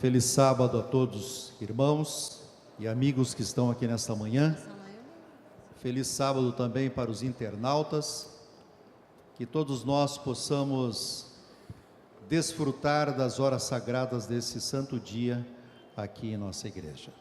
Feliz sábado a todos, irmãos e amigos que estão aqui nesta manhã. Feliz sábado também para os internautas. Que todos nós possamos desfrutar das horas sagradas desse santo dia aqui em nossa igreja.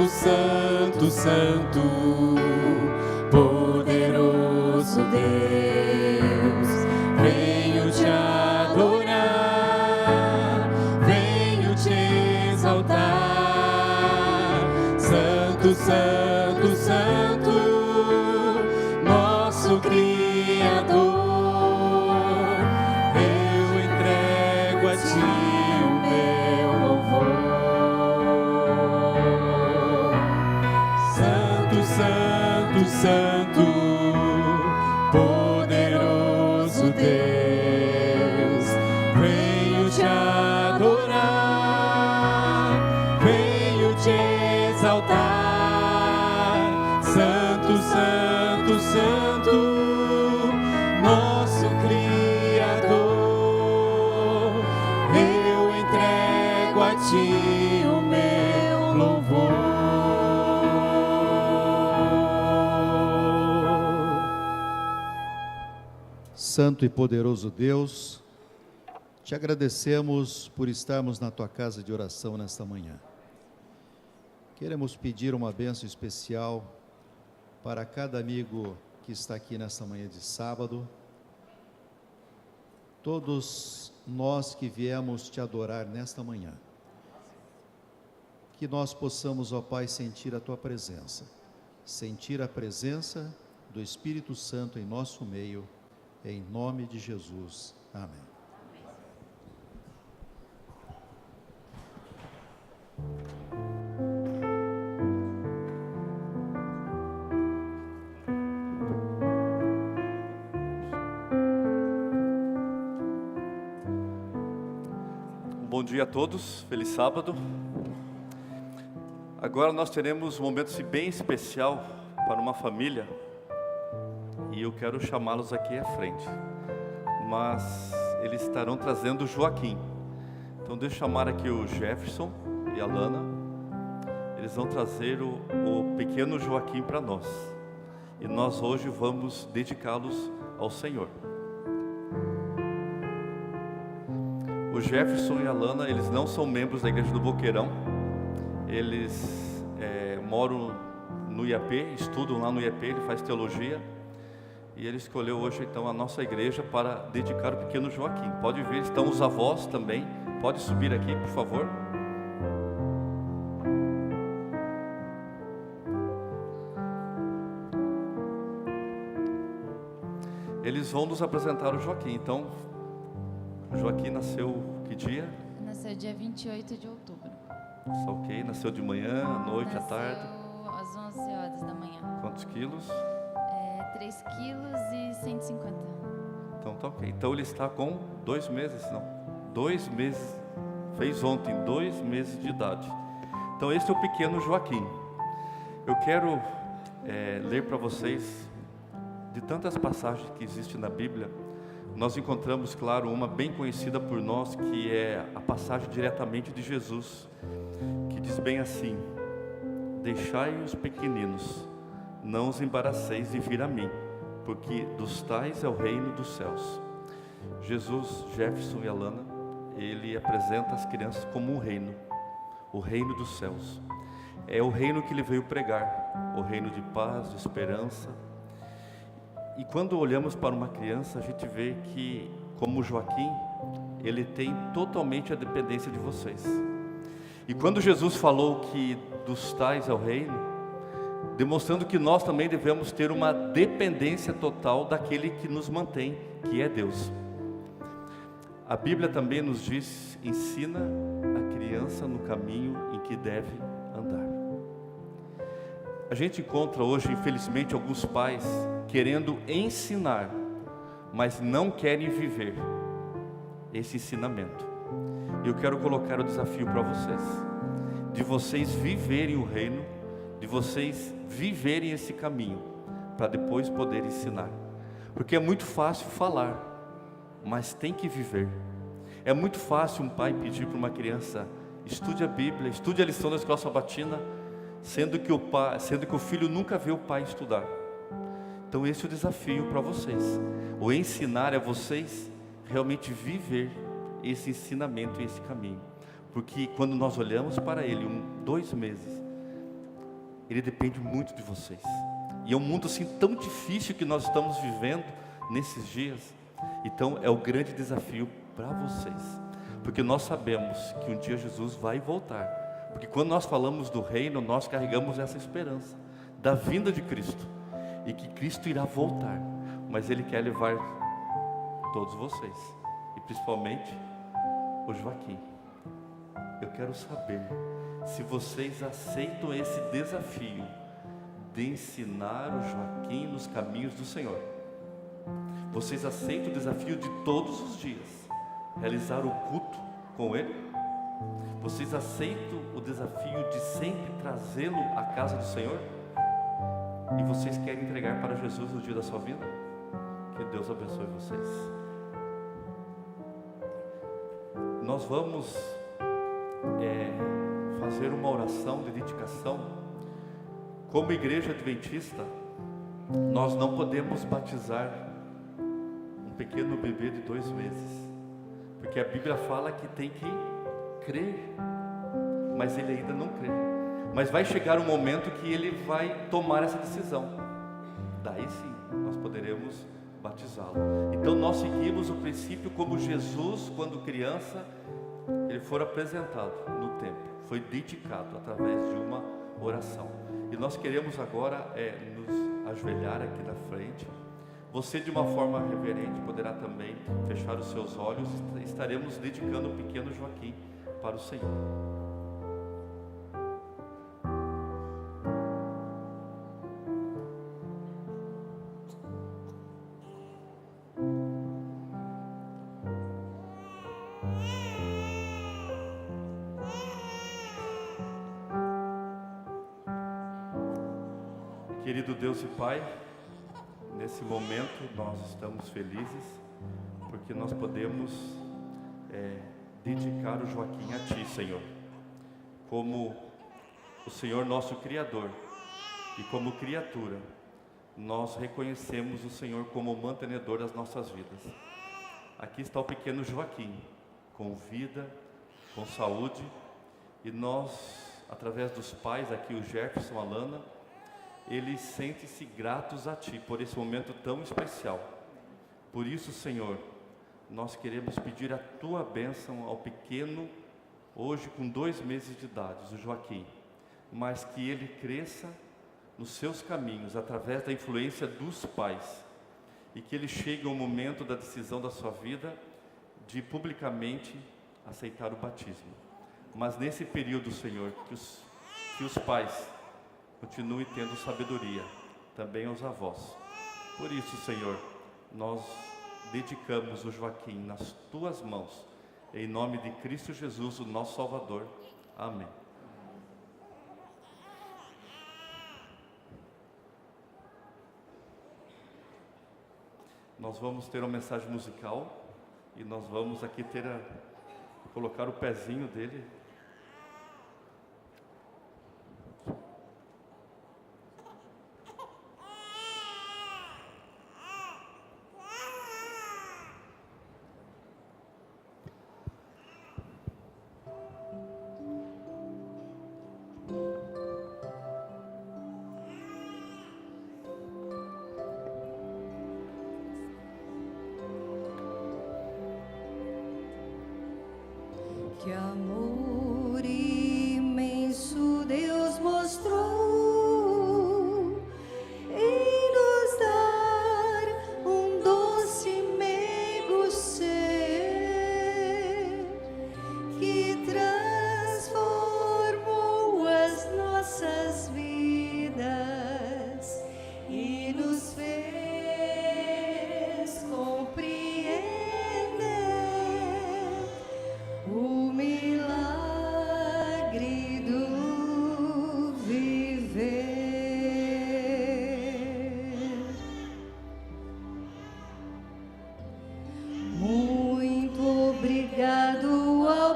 Santo, Santo, poderoso Deus, venho te adorar, venho te exaltar. Santo, Santo, Santo, nosso Criador, eu entrego a ti o meu louvor. Santo, Santo, poderoso Deus, venho te adorar, venho te exaltar. Santo, Santo, Santo, nosso Criador, eu entrego a ti o meu louvor. Santo e poderoso Deus, te agradecemos por estarmos na tua casa de oração nesta manhã. Queremos pedir uma bênção especial para cada amigo que está aqui nesta manhã de sábado, todos nós que viemos te adorar nesta manhã, que nós possamos, ó Pai, sentir a tua presença, sentir a presença do Espírito Santo em nosso meio. Em nome de Jesus. Amém. Bom dia a todos, feliz sábado. Agora nós teremos um momento bem especial para uma família. E eu quero chamá-los aqui à frente, mas eles estarão trazendo o Joaquim. Então deixa eu chamar aqui o Jefferson e a Lana. Eles vão trazer o pequeno Joaquim para nós. E nós hoje vamos dedicá-los ao Senhor. O Jefferson e a Lana, eles não são membros da Igreja do Boqueirão. Eles moram no IAP, estudam lá no IAP, ele faz teologia. E ele escolheu hoje então a nossa igreja para dedicar o pequeno Joaquim. Pode ver, estão os avós também. Pode subir aqui, por favor. Eles vão nos apresentar o Joaquim. Então, o Joaquim nasceu que dia? Nasceu dia 28 de outubro. Ok, nasceu de manhã, à noite, à tarde? Às 11 horas da manhã. Quantos quilos? 3 quilos e 150. Então tá ok. Então ele está com 2 meses, não? 2 meses. Fez ontem, 2 meses de idade. Então esse é o pequeno Joaquim. Eu quero ler para vocês, de tantas passagens que existem na Bíblia, nós encontramos, claro, uma bem conhecida por nós, que é a passagem diretamente de Jesus, que diz bem assim: deixai os pequeninos, não os embaraceis de vir a mim, porque dos tais é o reino dos céus. Jesus, Jefferson e Alana, ele apresenta as crianças como um reino, o reino dos céus. É o reino que ele veio pregar, o reino de paz, de esperança. E quando olhamos para uma criança, a gente vê que, como Joaquim, ele tem totalmente a dependência de vocês. E quando Jesus falou que dos tais é o reino, demonstrando que nós também devemos ter uma dependência total daquele que nos mantém, que é Deus. A Bíblia também nos diz: ensina a criança no caminho em que deve andar. A gente encontra hoje, infelizmente, alguns pais querendo ensinar, mas não querem viver esse ensinamento. Eu quero colocar o desafio para vocês, de vocês viverem o reino, de vocês viverem esse caminho, para depois poder ensinar. Porque é muito fácil falar, mas tem que viver. É muito fácil um pai pedir para uma criança: estude a Bíblia, estude a lição da escola sabatina, sendo que o filho nunca vê o pai estudar. Então esse é o desafio para vocês. O ensinar é vocês realmente viver esse ensinamento e esse caminho. Porque quando nós olhamos para ele, 2 meses, ele depende muito de vocês. E é um mundo assim tão difícil que nós estamos vivendo nesses dias. Então é o grande desafio para vocês. Porque nós sabemos que um dia Jesus vai voltar. Porque quando nós falamos do reino, nós carregamos essa esperança da vinda de Cristo. E que Cristo irá voltar. Mas Ele quer levar todos vocês. E principalmente o Joaquim. Eu quero saber se vocês aceitam esse desafio de ensinar o Joaquim nos caminhos do Senhor. Vocês aceitam o desafio de todos os dias realizar o culto com ele? Vocês aceitam o desafio de sempre trazê-lo à casa do Senhor? E vocês querem entregar para Jesus no dia da sua vida? Que Deus abençoe vocês. Nós vamos fazer uma oração de dedicação. Como igreja adventista, nós não podemos batizar um pequeno bebê de 2 meses, porque a Bíblia fala que tem que crer, mas ele ainda não crê. Mas vai chegar um momento que ele vai tomar essa decisão. Daí sim, nós poderemos batizá-lo. Então nós seguimos o princípio como Jesus, quando criança, ele foi apresentado no templo, foi dedicado através de uma oração. E nós queremos agora nos ajoelhar aqui na frente. Você, de uma forma reverente, poderá também fechar os seus olhos. Estaremos dedicando o pequeno Joaquim para o Senhor. Querido Deus e Pai, nesse momento nós estamos felizes porque nós podemos dedicar o Joaquim a Ti, Senhor, como o Senhor nosso Criador, e como criatura nós reconhecemos o Senhor como o mantenedor das nossas vidas. Aqui está o pequeno Joaquim, com vida, com saúde, e nós, através dos pais aqui, o Jefferson, a Lana, eles sentem-se gratos a Ti por esse momento tão especial. Por isso, Senhor, nós queremos pedir a Tua bênção ao pequeno, hoje com 2 meses de idade, o Joaquim, mas que ele cresça nos seus caminhos, através da influência dos pais, e que ele chegue ao momento da decisão da sua vida, de publicamente aceitar o batismo. Mas nesse período, Senhor, que os pais continue tendo sabedoria, também aos avós. Por isso, Senhor, nós dedicamos o Joaquim nas Tuas mãos, em nome de Cristo Jesus, o nosso Salvador. Amém. Nós vamos ter uma mensagem musical e nós vamos aqui colocar o pezinho dele. Que amor imenso Deus mostrou em nos dar um doce meigo ser que transformou as nossas vidas.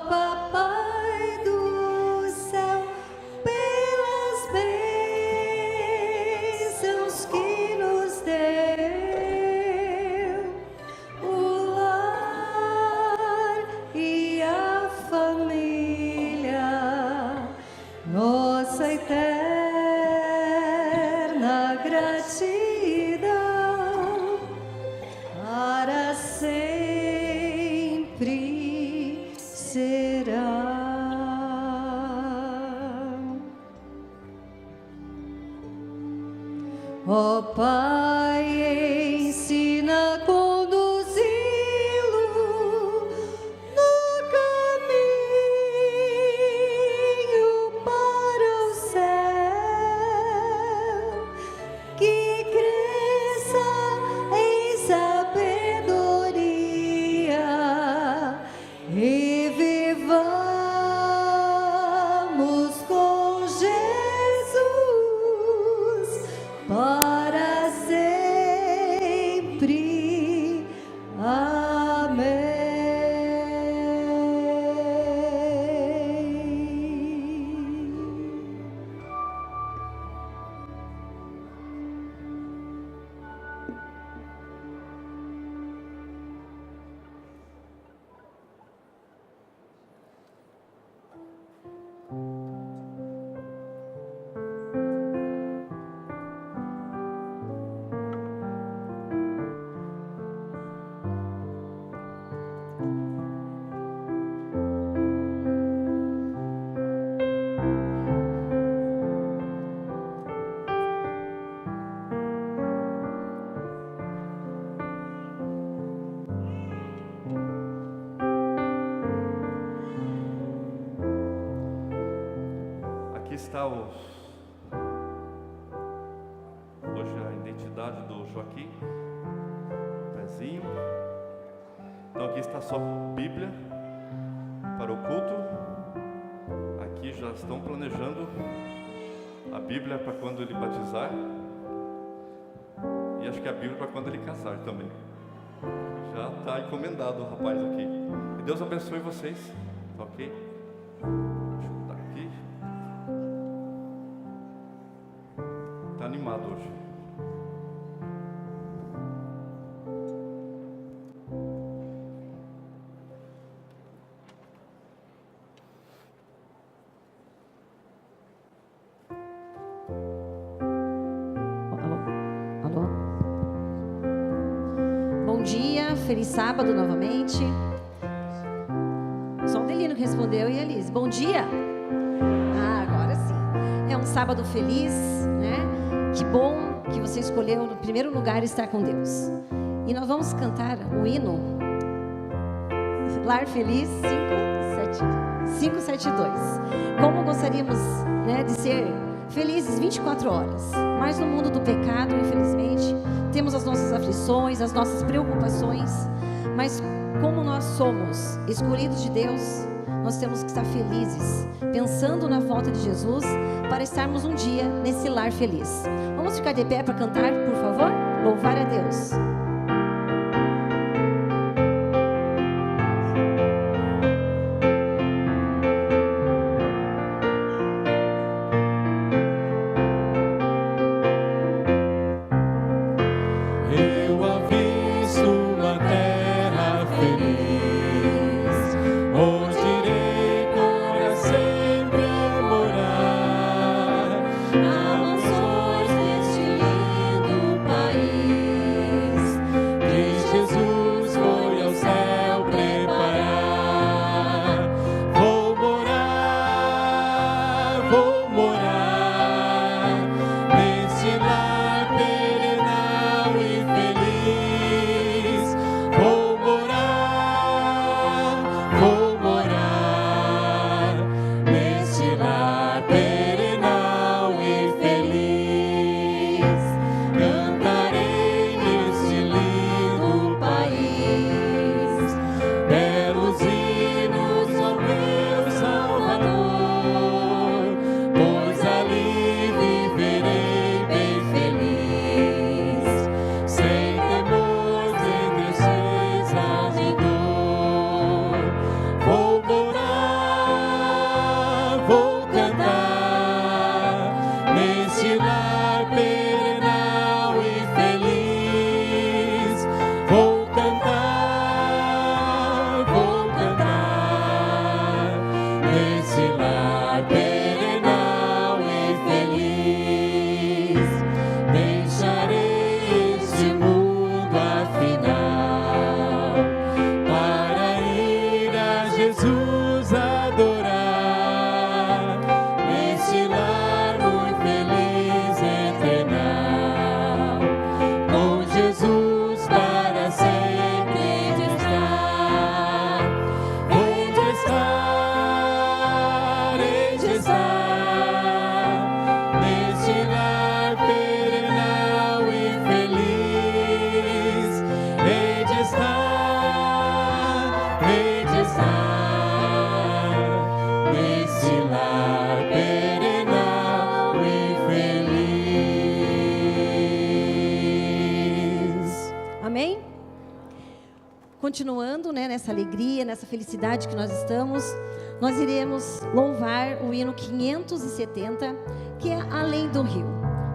Papai do céu, pelas bênçãos que nos deu, o lar e a família, nossa eterna gratidão para sempre será. Ó Pai, ensina a conduzi-lo no caminho para o céu, que cresça em sabedoria e vivamos com Jesus para sempre. Amém. Aqui está hoje a identidade do Joaquim, pezinho. Então aqui está a sua Bíblia para o culto. Aqui já estão planejando a Bíblia para quando ele batizar, e acho que a Bíblia para quando ele casar também. Já está encomendado o rapaz aqui. E Deus abençoe vocês, tá ok? Deixa eu botar aqui. Está animado hoje. Alô? Bom dia, feliz sábado novamente. Só o Delino que respondeu e a Liz. Bom dia! Ah, agora sim. É um sábado feliz, né? Que bom que você escolheu no primeiro lugar estar com Deus. E nós vamos cantar o hino Lar Feliz 572. Como gostaríamos, né, de ser felizes 24 horas. Mas no mundo do pecado, infelizmente, temos as nossas aflições, as nossas preocupações. Mas como nós somos escolhidos de Deus, nós temos que estar felizes, pensando na volta de Jesus, para estarmos um dia nesse lar feliz. Vamos ficar de pé para cantar, por favor? Louvar a Deus. Eu avisto uma terra feliz, onde irei para sempre morar. Há mansões neste lindo país, estar nesse lar perenal e feliz. Amém? Continuando, né, nessa alegria, nessa felicidade que nós estamos, nós iremos louvar o hino 570, que é Além do Rio,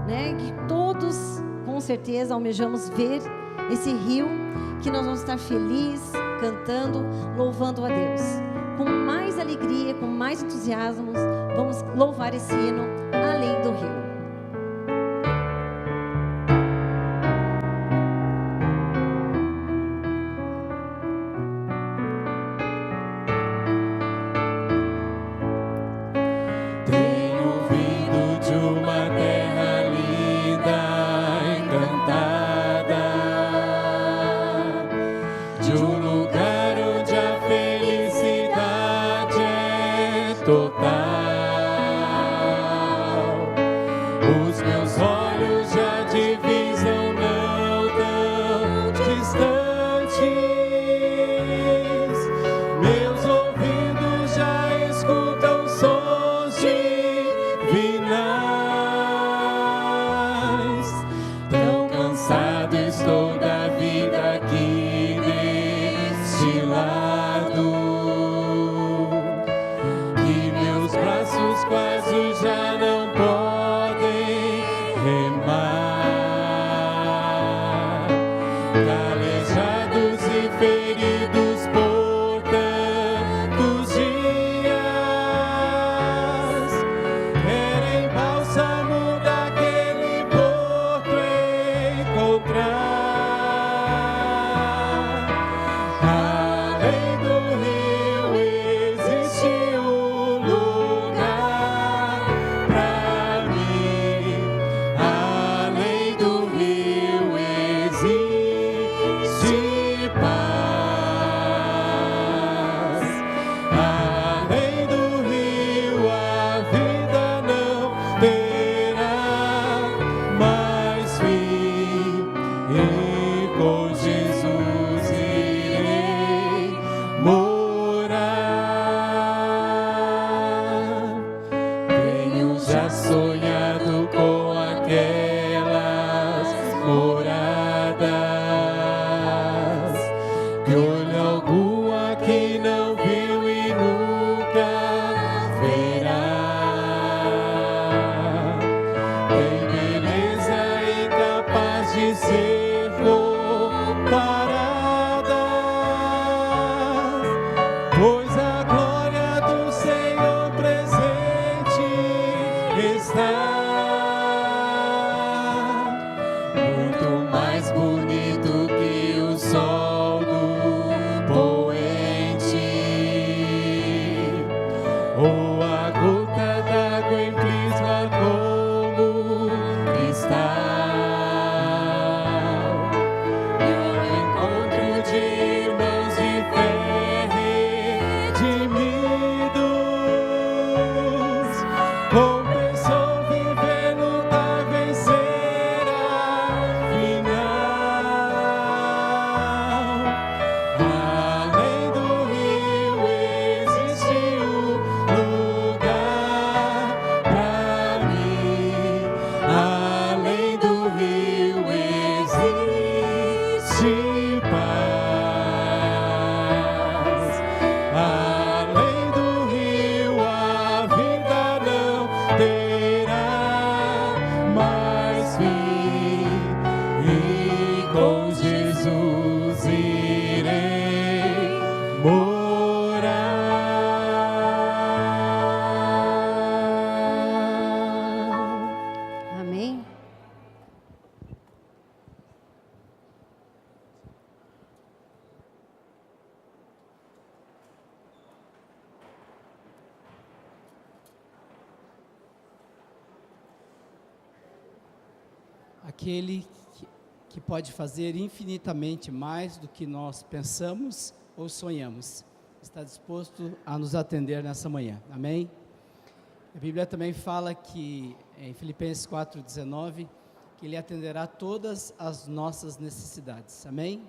né? Que todos, com certeza, almejamos ver esse rio, que nós vamos estar felizes, cantando, louvando a Deus. Com mais alegria, com mais entusiasmo, vamos louvar esse hino, Além do Rio. Aquele que pode fazer infinitamente mais do que nós pensamos ou sonhamos, está disposto a nos atender nessa manhã, amém? A Bíblia também fala que, em Filipenses 4,19, que Ele atenderá todas as nossas necessidades, amém?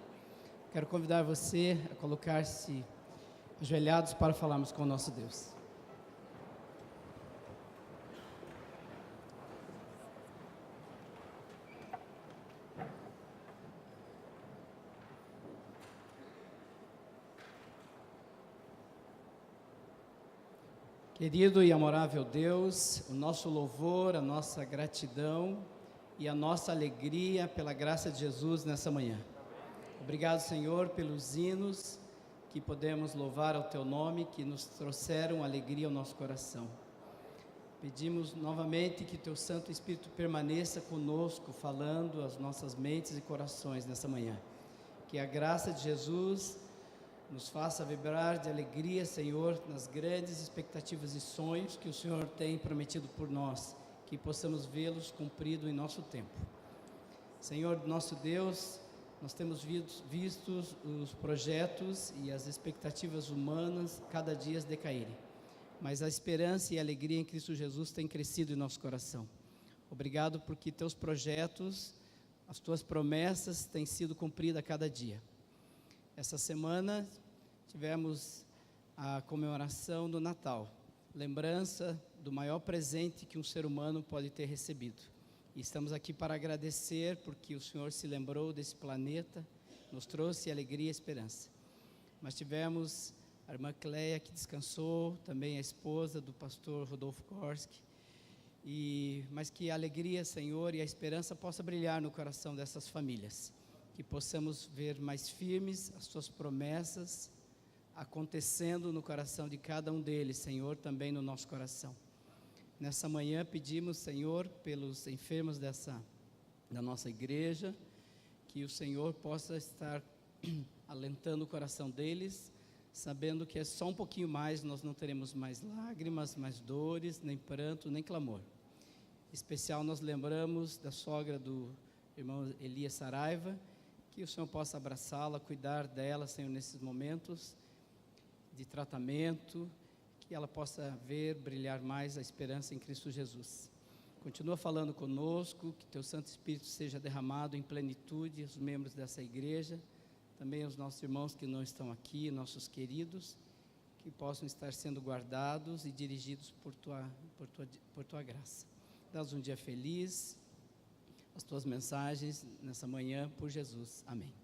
Quero convidar você a colocar-se ajoelhados para falarmos com o nosso Deus. Querido e amorável Deus, o nosso louvor, a nossa gratidão e a nossa alegria pela graça de Jesus nessa manhã. Obrigado, Senhor, pelos hinos que podemos louvar ao Teu nome, que nos trouxeram alegria ao nosso coração. Pedimos novamente que Teu Santo Espírito permaneça conosco, falando às nossas mentes e corações nessa manhã. Que a graça de Jesus nos faça vibrar de alegria, Senhor, nas grandes expectativas e sonhos que o Senhor tem prometido por nós, que possamos vê-los cumpridos em nosso tempo. Senhor, nosso Deus, nós temos visto os projetos e as expectativas humanas cada dia decaírem, mas a esperança e a alegria em Cristo Jesus têm crescido em nosso coração. Obrigado porque Teus projetos, as Tuas promessas têm sido cumpridas a cada dia. Essa semana tivemos a comemoração do Natal, lembrança do maior presente que um ser humano pode ter recebido. E estamos aqui para agradecer porque o Senhor se lembrou desse planeta, nos trouxe alegria e esperança. Mas tivemos a irmã Cleia que descansou, também a esposa do pastor Rodolfo Gorski, mas que a alegria, Senhor, e a esperança possa brilhar no coração dessas famílias. Que possamos ver mais firmes as Tuas promessas acontecendo no coração de cada um deles, Senhor, também no nosso coração. Nessa manhã pedimos, Senhor, pelos enfermos da nossa igreja, que o Senhor possa estar alentando o coração deles, sabendo que é só um pouquinho mais, nós não teremos mais lágrimas, mais dores, nem pranto, nem clamor. Em especial nós lembramos da sogra do irmão Elias Saraiva, que o Senhor possa abraçá-la, cuidar dela, Senhor, nesses momentos de tratamento, que ela possa ver, brilhar mais a esperança em Cristo Jesus. Continua falando conosco, que Teu Santo Espírito seja derramado em plenitude, os membros dessa igreja, também os nossos irmãos que não estão aqui, nossos queridos, que possam estar sendo guardados e dirigidos por Tua graça. Dá-nos um dia feliz, as Tuas mensagens nessa manhã, por Jesus. Amém.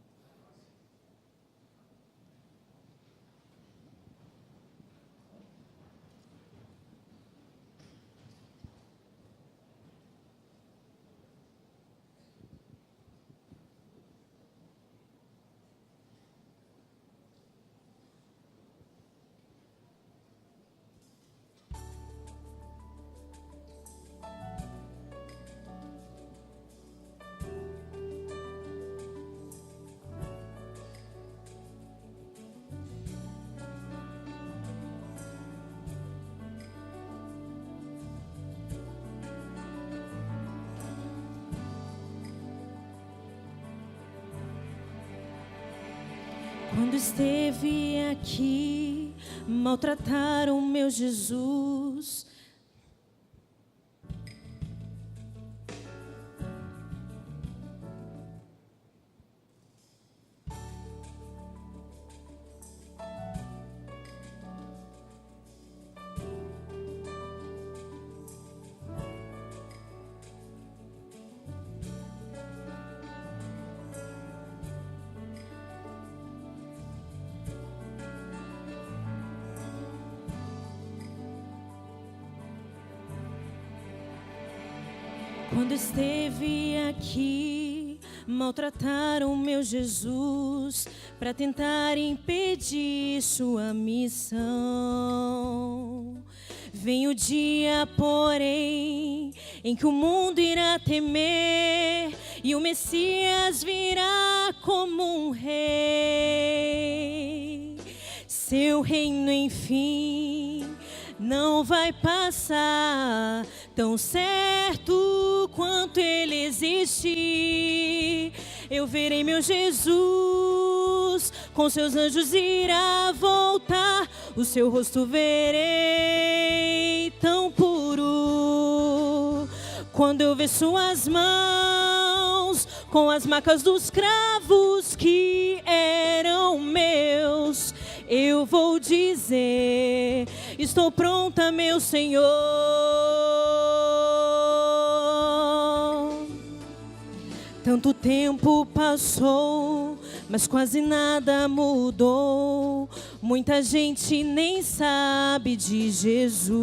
Quando esteve aqui, maltrataram meu Jesus. Quando esteve aqui, maltrataram meu Jesus para tentar impedir sua missão. Vem o dia, porém, em que o mundo irá temer e o Messias virá como um rei. Seu reino, enfim, não vai passar, tão certo quanto Ele existe. Eu verei meu Jesus, com seus anjos irá voltar, o seu rosto verei tão puro. Quando eu ver suas mãos com as marcas dos cravos que eram meus. Eu vou dizer: estou pronta, meu Senhor. Tanto tempo passou, mas quase nada mudou. Muita gente nem sabe de Jesus.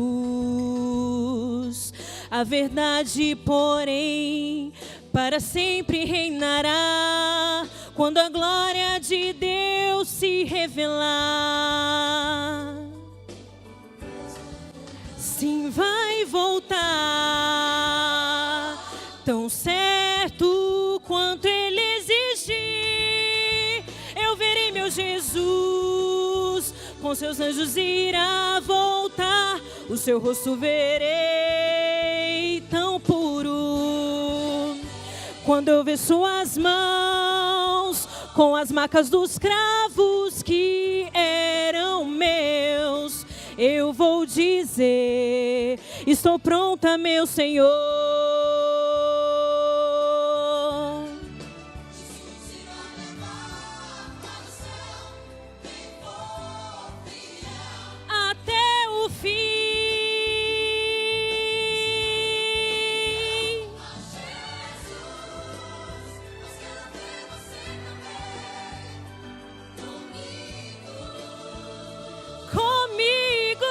A verdade, porém, para sempre reinará quando a glória de Deus se revelar. Sim, vai voltar, tão certo quanto Ele exigir. Eu verei meu Jesus, com seus anjos irá voltar. O seu rosto verei tão puro. Quando eu ver suas mãos, com as marcas dos cravos que eram meus, eu vou dizer: estou pronta, meu Senhor. Até o fim. Comigo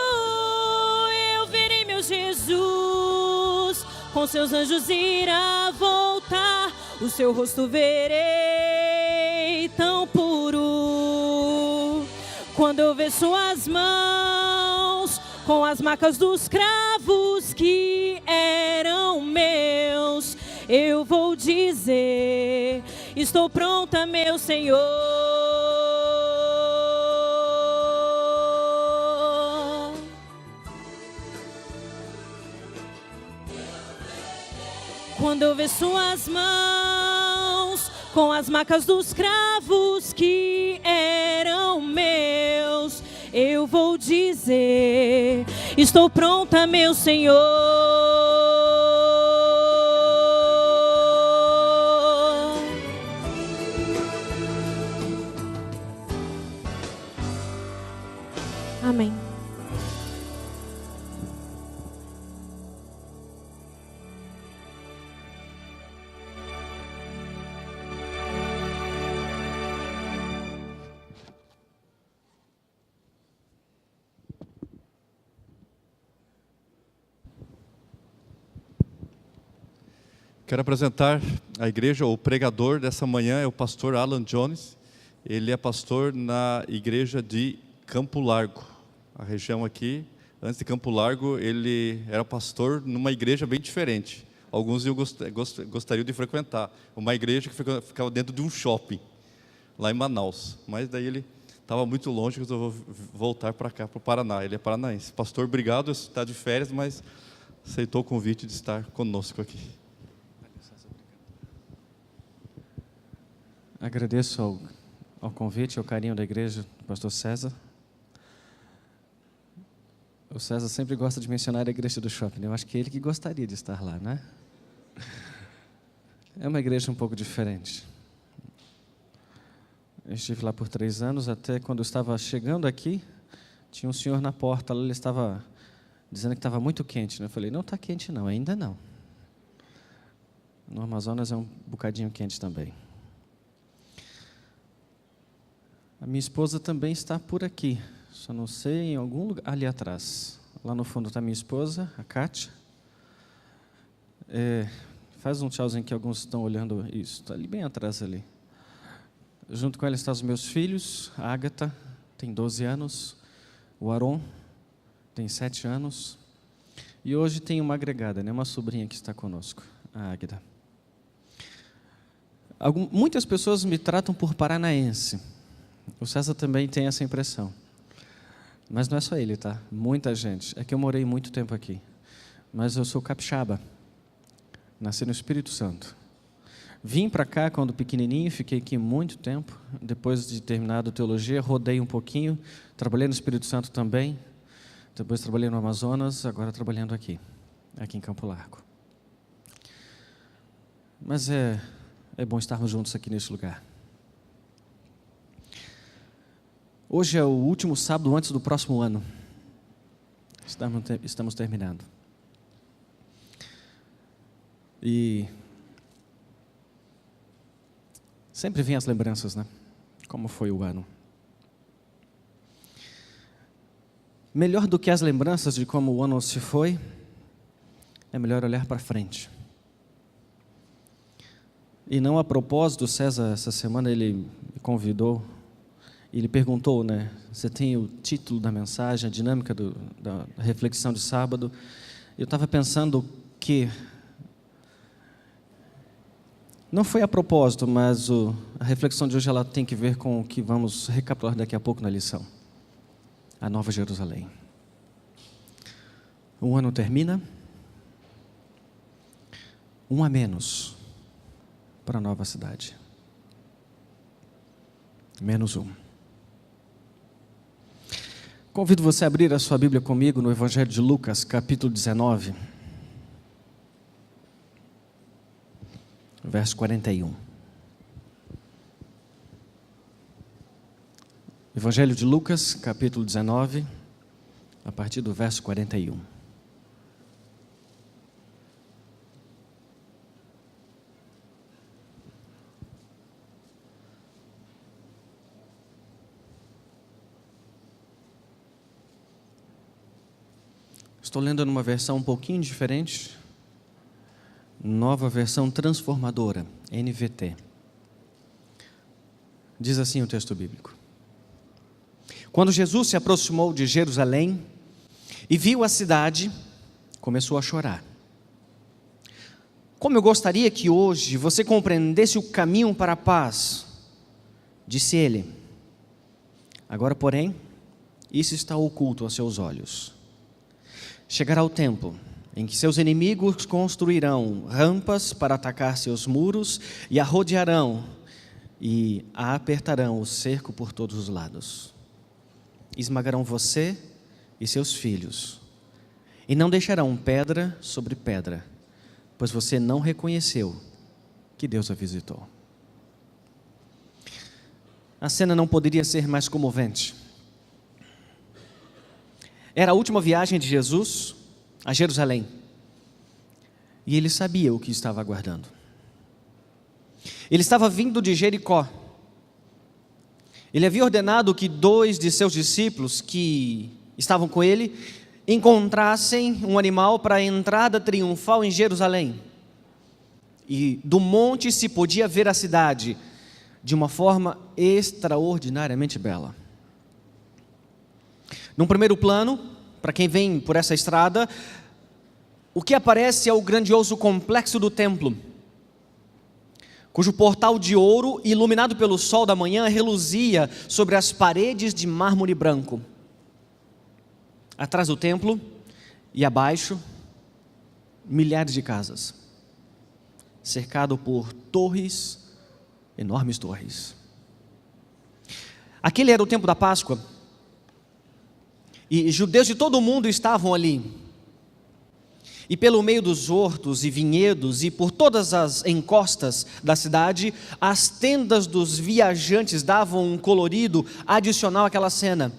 eu verei meu Jesus, com seus anjos irá voltar. O seu rosto verei tão puro. Quando eu ver suas mãos, com as marcas dos cravos que eram meus, eu vou dizer: estou pronta, meu Senhor. Quando eu ver suas mãos, com as marcas dos cravos que eram meus, eu vou dizer: estou pronta, meu Senhor. Amém. Quero apresentar a igreja, o pregador dessa manhã é o pastor Alan Jones. Ele é pastor na igreja de Campo Largo. A região aqui, antes de Campo Largo, ele era pastor numa igreja bem diferente. Alguns gostariam de frequentar. Uma igreja que ficava dentro de um shopping, lá em Manaus. Mas daí ele estava muito longe e resolveu voltar para cá, para o Paraná. Ele é paranaense. Pastor, obrigado, está de férias, mas aceitou o convite de estar conosco aqui. Agradeço ao convite, ao carinho da igreja do pastor César. O César sempre gosta de mencionar a igreja do shopping. Eu acho que é ele que gostaria de estar lá, né? É uma igreja um pouco diferente. Eu estive lá por 3 anos, até quando eu estava chegando aqui, tinha um senhor na porta, ele estava dizendo que estava muito quente. Eu falei: não está quente não, ainda não. No Amazonas é um bocadinho quente também. A minha esposa também está por aqui, só não sei, em algum lugar, ali atrás. Lá no fundo está minha esposa, a Kátia. Faz um tchauzinho que alguns estão olhando isso, está ali bem atrás ali. Junto com ela estão os meus filhos, a Ágata, tem 12 anos, o Aron, tem 7 anos. E hoje tem uma agregada, né, uma sobrinha que está conosco, a Águida. Muitas pessoas me tratam por paranaense. O César também tem essa impressão. Mas não é só ele, tá? Muita gente. É que eu morei muito tempo aqui. Mas eu sou capixaba. Nasci no Espírito Santo. Vim para cá quando pequenininho, fiquei aqui muito tempo. Depois de terminado teologia, rodei um pouquinho. Trabalhei no Espírito Santo também. Depois trabalhei no Amazonas, agora trabalhando aqui em Campo Largo. Mas é é bom estarmos juntos aqui nesse lugar. Hoje é o último sábado antes do próximo ano. Estamos terminando. E sempre vem as lembranças, né? Como foi o ano. Melhor do que as lembranças de como o ano se foi, é melhor olhar para frente. E não a propósito, César, essa semana ele me convidou, ele perguntou, né? Você tem o título da mensagem, a dinâmica da reflexão de sábado. Eu estava pensando que não foi a propósito, mas a reflexão de hoje ela tem que ver com o que vamos recapitular daqui a pouco na lição. A Nova Jerusalém. Um ano termina, um a menos para a nova cidade. Menos um. Convido você a abrir a sua Bíblia comigo no Evangelho de Lucas, capítulo 19, verso 41. Evangelho de Lucas, capítulo 19, a partir do verso 41. Estou lendo numa versão um pouquinho diferente, nova versão transformadora, NVT. Diz assim o texto bíblico. Quando Jesus se aproximou de Jerusalém e viu a cidade, começou a chorar. Como eu gostaria que hoje você compreendesse o caminho para a paz, disse ele. Agora, porém, isso está oculto aos seus olhos. Chegará o tempo em que seus inimigos construirão rampas para atacar seus muros e a rodearão e a apertarão o cerco por todos os lados. Esmagarão você e seus filhos e não deixarão pedra sobre pedra, pois você não reconheceu que Deus a visitou. A cena não poderia ser mais comovente. Era a última viagem de Jesus a Jerusalém. E ele sabia o que estava aguardando. Ele estava vindo de Jericó. Ele havia ordenado que 2 de seus discípulos que estavam com ele encontrassem um animal para a entrada triunfal em Jerusalém. E do monte se podia ver a cidade de uma forma extraordinariamente bela. Num primeiro plano, para quem vem por essa estrada, o que aparece é o grandioso complexo do templo, cujo portal de ouro, iluminado pelo sol da manhã, reluzia sobre as paredes de mármore branco. Atrás do templo e abaixo, milhares de casas, cercado por torres, enormes torres. Aquele era o tempo da Páscoa. E judeus de todo o mundo estavam ali. E pelo meio dos hortos e vinhedos e por todas as encostas da cidade, as tendas dos viajantes davam um colorido adicional àquela cena.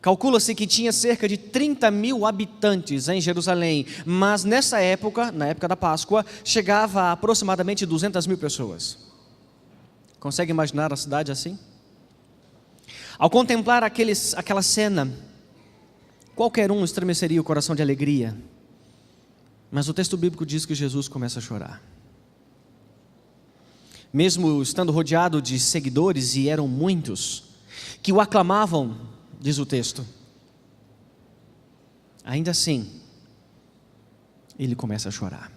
Calcula-se que tinha cerca de 30.000 habitantes em Jerusalém, mas nessa época, na época da Páscoa, chegava a aproximadamente 200.000 pessoas. Consegue imaginar a cidade assim? Ao contemplar aquela cena, qualquer um estremeceria o coração de alegria. Mas o texto bíblico diz que Jesus começa a chorar. Mesmo estando rodeado de seguidores, e eram muitos, que o aclamavam, diz o texto, ainda assim, ele começa a chorar.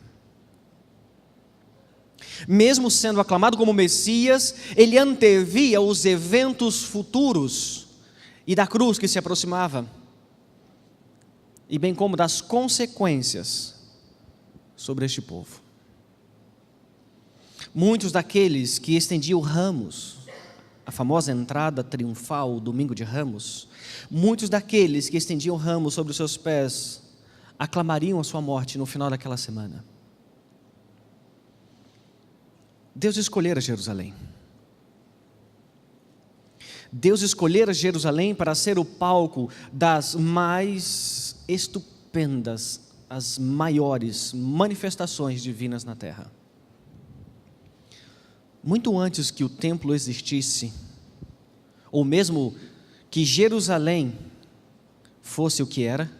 Mesmo sendo aclamado como Messias, ele antevia os eventos futuros e da cruz que se aproximava, e bem como das consequências sobre este povo. Muitos daqueles que estendiam ramos, a famosa entrada triunfal, o domingo de Ramos, muitos daqueles que estendiam ramos sobre os seus pés, aclamariam a sua morte no final daquela semana. Deus escolhera Jerusalém. Deus escolhera Jerusalém para ser o palco das mais estupendas, as maiores manifestações divinas na terra. Muito antes que o templo existisse, ou mesmo que Jerusalém fosse o que era,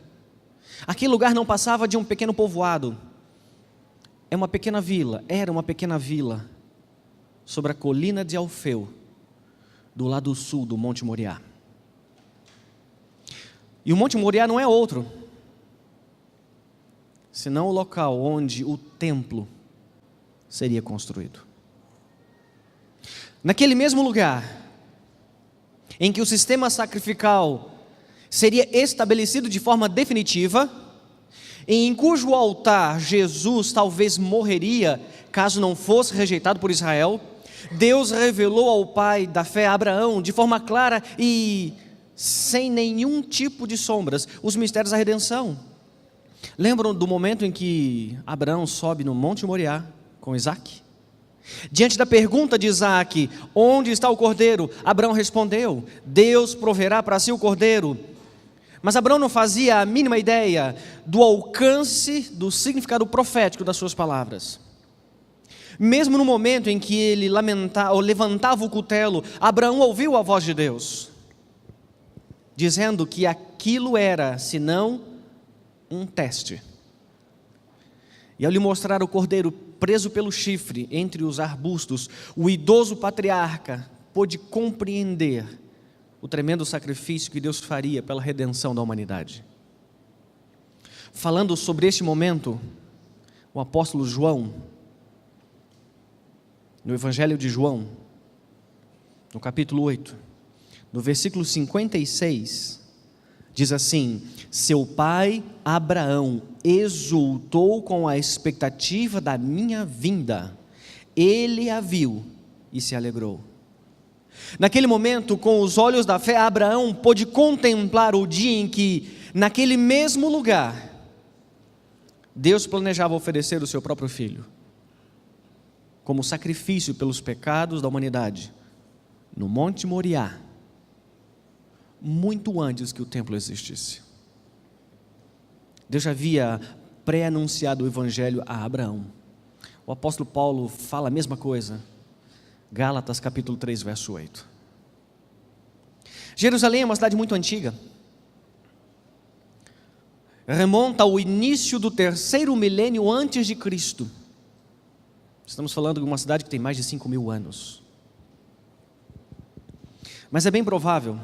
aquele lugar não passava de um pequeno povoado. Era uma pequena vila, sobre a colina de Alfeu, do lado sul do Monte Moriá. E o Monte Moriá não é outro, senão o local onde o templo seria construído. Naquele mesmo lugar, em que o sistema sacrificial seria estabelecido de forma definitiva, e em cujo altar Jesus talvez morreria, caso não fosse rejeitado por Israel, Deus revelou ao pai da fé, Abraão, de forma clara e sem nenhum tipo de sombras, os mistérios da redenção. Lembram do momento em que Abraão sobe no Monte Moriá com Isaac? Diante da pergunta de Isaac, onde está o cordeiro? Abraão respondeu, Deus proverá para si o cordeiro. Mas Abraão não fazia a mínima ideia do alcance, do significado profético das suas palavras. Mesmo no momento em que ele levantava o cutelo, Abraão ouviu a voz de Deus, dizendo que aquilo era, senão, um teste. E ao lhe mostrar o cordeiro preso pelo chifre entre os arbustos, o idoso patriarca pôde compreender o tremendo sacrifício que Deus faria pela redenção da humanidade. Falando sobre este momento, o apóstolo João, no Evangelho de João, no capítulo 8, no versículo 56, diz assim: seu pai Abraão exultou com a expectativa da minha vinda, ele a viu e se alegrou. Naquele momento, com os olhos da fé, Abraão pôde contemplar o dia em que, naquele mesmo lugar, Deus planejava oferecer o seu próprio filho como sacrifício pelos pecados da humanidade, no Monte Moriá, muito antes que o templo existisse. Deus já havia pré-anunciado o Evangelho a Abraão. O apóstolo Paulo fala a mesma coisa, Gálatas capítulo 3, verso 8. Jerusalém é uma cidade muito antiga, remonta ao início do 3º milênio antes de Cristo. Estamos falando de uma cidade que tem mais de 5.000 anos. Mas é bem provável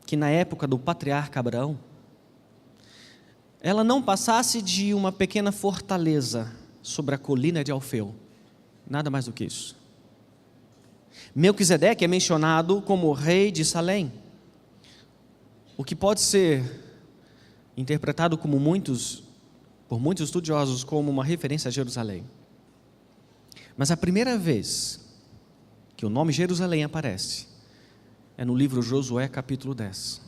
que na época do patriarca Abraão, ela não passasse de uma pequena fortaleza sobre a colina de Alfeu, nada mais do que isso. Melquisedeque é mencionado como rei de Salém, o que pode ser interpretado por muitos estudiosos como uma referência a Jerusalém. Mas a primeira vez que o nome Jerusalém aparece é no livro Josué capítulo 10,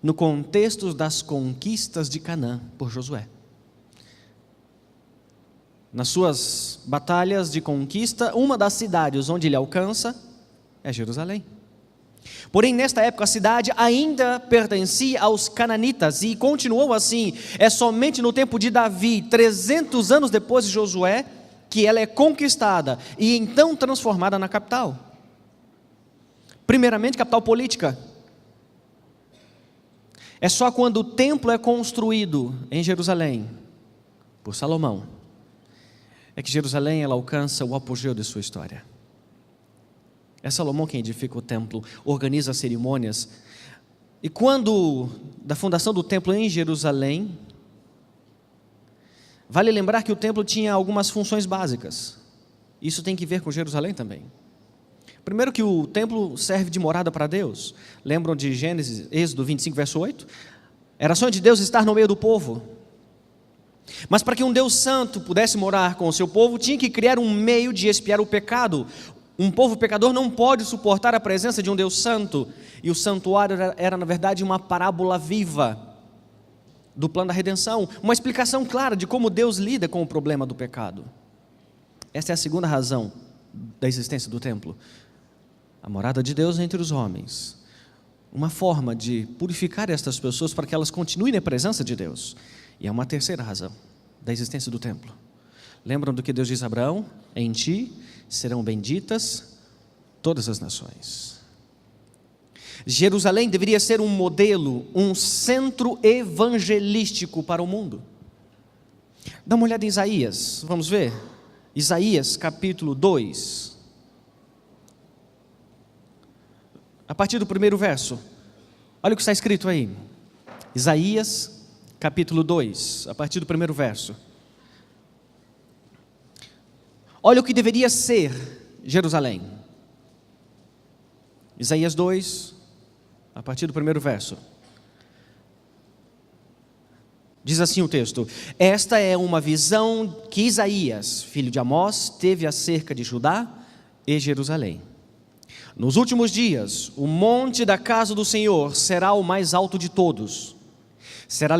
no contexto das conquistas de Canaã por Josué. Nas suas batalhas de conquista, uma das cidades onde ele alcança é Jerusalém. Porém, nesta época, a cidade ainda pertencia aos cananitas e continuou assim. É somente no tempo de Davi, 300 anos depois de Josué, que ela é conquistada e então transformada na capital. Primeiramente, capital política. É só quando o templo é construído em Jerusalém, por Salomão, é que Jerusalém ela alcança o apogeu de sua história. É Salomão quem edifica o templo, organiza as cerimônias. E quando, da fundação do templo em Jerusalém, vale lembrar que o templo tinha algumas funções básicas. Isso tem que ver com Jerusalém também. Primeiro que o templo serve de morada para Deus. Lembram de Gênesis, Êxodo 25, verso 8? Era sonho de Deus estar no meio do povo. Mas para que um Deus santo pudesse morar com o seu povo, tinha que criar um meio de expiar o pecado. Um povo pecador não pode suportar a presença de um Deus santo. E o santuário era na verdade uma parábola viva do plano da redenção. Uma explicação clara de como Deus lida com o problema do pecado. Esta é a segunda razão da existência do templo? A morada de Deus entre os homens. Uma forma de purificar estas pessoas para que elas continuem na presença de Deus. E há uma terceira razão da existência do templo. Lembram do que Deus diz a Abraão? Em ti serão benditas todas as nações. Jerusalém deveria ser um modelo, um centro evangelístico para o mundo. Dá uma olhada em Isaías, vamos ver? Isaías capítulo 2. A partir do primeiro verso. Olha o que está escrito aí. Isaías capítulo 2, a partir do primeiro verso. Olha o que deveria ser Jerusalém. Isaías 2, a partir do primeiro verso. Diz assim o texto: esta é uma visão que Isaías, filho de Amós, teve acerca de Judá e Jerusalém. Nos últimos dias, o monte da casa do Senhor será o mais alto de todos. Será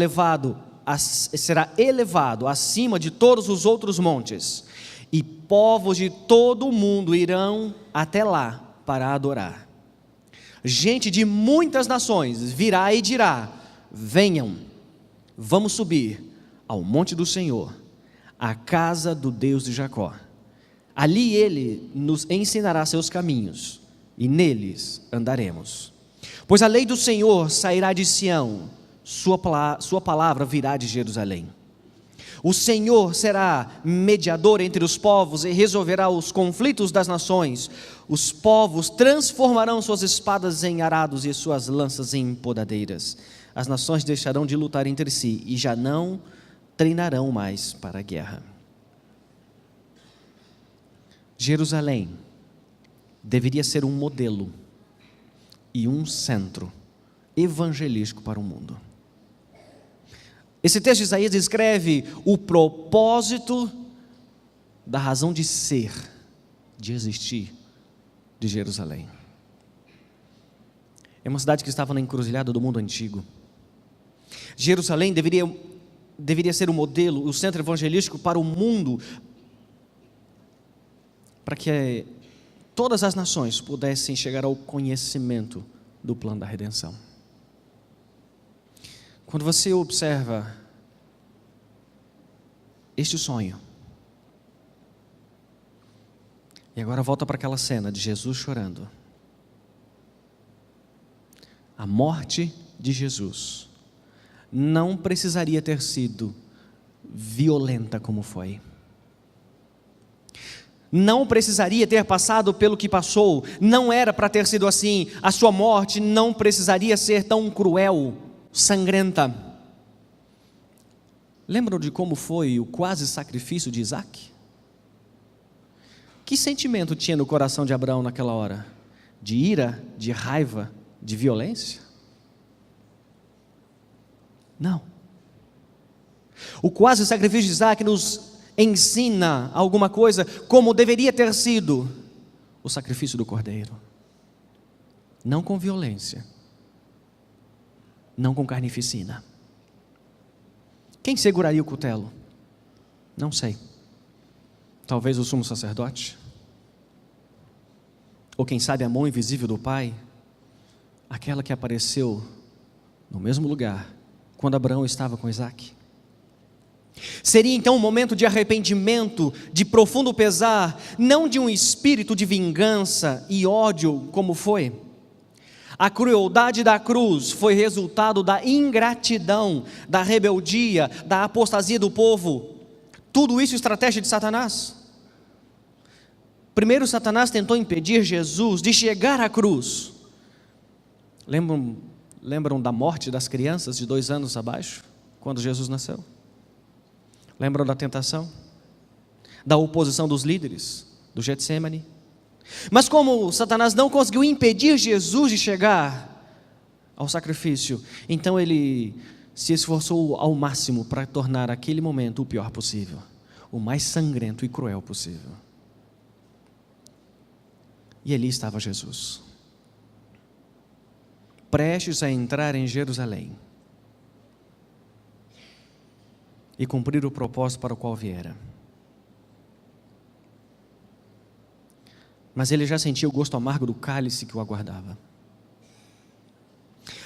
elevado acima de todos os outros montes, e povos de todo o mundo irão até lá para adorar. Gente de muitas nações virá e dirá: venham, vamos subir ao monte do Senhor, à casa do Deus de Jacó. Ali Ele nos ensinará seus caminhos, e neles andaremos. Pois a lei do Senhor sairá de Sião, sua palavra virá de Jerusalém. O Senhor será mediador entre os povos e resolverá os conflitos das nações. Os povos transformarão suas espadas em arados e suas lanças em podadeiras. As nações deixarão de lutar entre si e já não treinarão mais para a guerra. Jerusalém deveria ser um modelo e um centro evangelístico para o mundo. Esse texto de Isaías descreve o propósito da razão de ser, de existir, de Jerusalém. É uma cidade que estava na encruzilhada do mundo antigo. Jerusalém deveria ser o modelo, o centro evangelístico para o mundo, para que todas as nações pudessem chegar ao conhecimento do plano da redenção. Quando você observa este sonho, e agora volta para aquela cena de Jesus chorando, a morte de Jesus não precisaria ter sido violenta como foi. Não precisaria ter passado pelo que passou, não era para ter sido assim. A sua morte não precisaria ser tão cruel, sangrenta. Lembram de como foi o quase sacrifício de Isaac? Que sentimento tinha no coração de Abraão naquela hora? De ira, de raiva, de violência? Não. O quase sacrifício de Isaac nos ensina alguma coisa, como deveria ter sido o sacrifício do cordeiro. Não com violência, não com carnificina. Quem seguraria o cutelo? Não sei. Talvez o sumo sacerdote? Ou quem sabe a mão invisível do Pai? Aquela que apareceu no mesmo lugar quando Abraão estava com Isaac. Seria então um momento de arrependimento, de profundo pesar, não de um espírito de vingança e ódio como foi. A crueldade da cruz foi resultado da ingratidão, da rebeldia, da apostasia do povo. Tudo isso estratégia de Satanás. Primeiro Satanás tentou impedir Jesus de chegar à cruz. Lembram da morte das crianças de 2 anos abaixo, quando Jesus nasceu? Lembram da tentação? Da oposição dos líderes do Getsêmani? Mas como Satanás não conseguiu impedir Jesus de chegar ao sacrifício, então ele se esforçou ao máximo para tornar aquele momento o pior possível, o mais sangrento e cruel possível. E ali estava Jesus, prestes a entrar em Jerusalém e cumprir o propósito para o qual viera. mas ele já sentia o gosto amargo do cálice que o aguardava.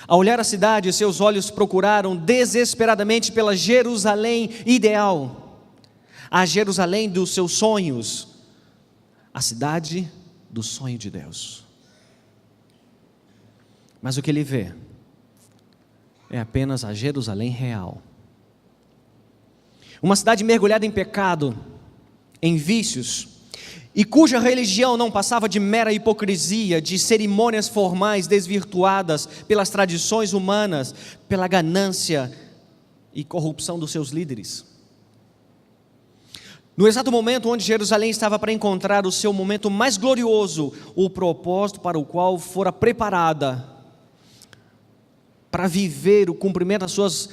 Ao olhar a cidade, seus olhos procuraram desesperadamente pela Jerusalém ideal, a Jerusalém dos seus sonhos, a cidade do sonho de Deus. Mas o que ele vê é apenas a Jerusalém real. Uma cidade mergulhada em pecado, em vícios, e cuja religião não passava de mera hipocrisia, de cerimônias formais desvirtuadas pelas tradições humanas, pela ganância e corrupção dos seus líderes. No exato momento onde Jerusalém estava para encontrar o seu momento mais glorioso, o propósito para o qual fora preparada, para viver o cumprimento das suas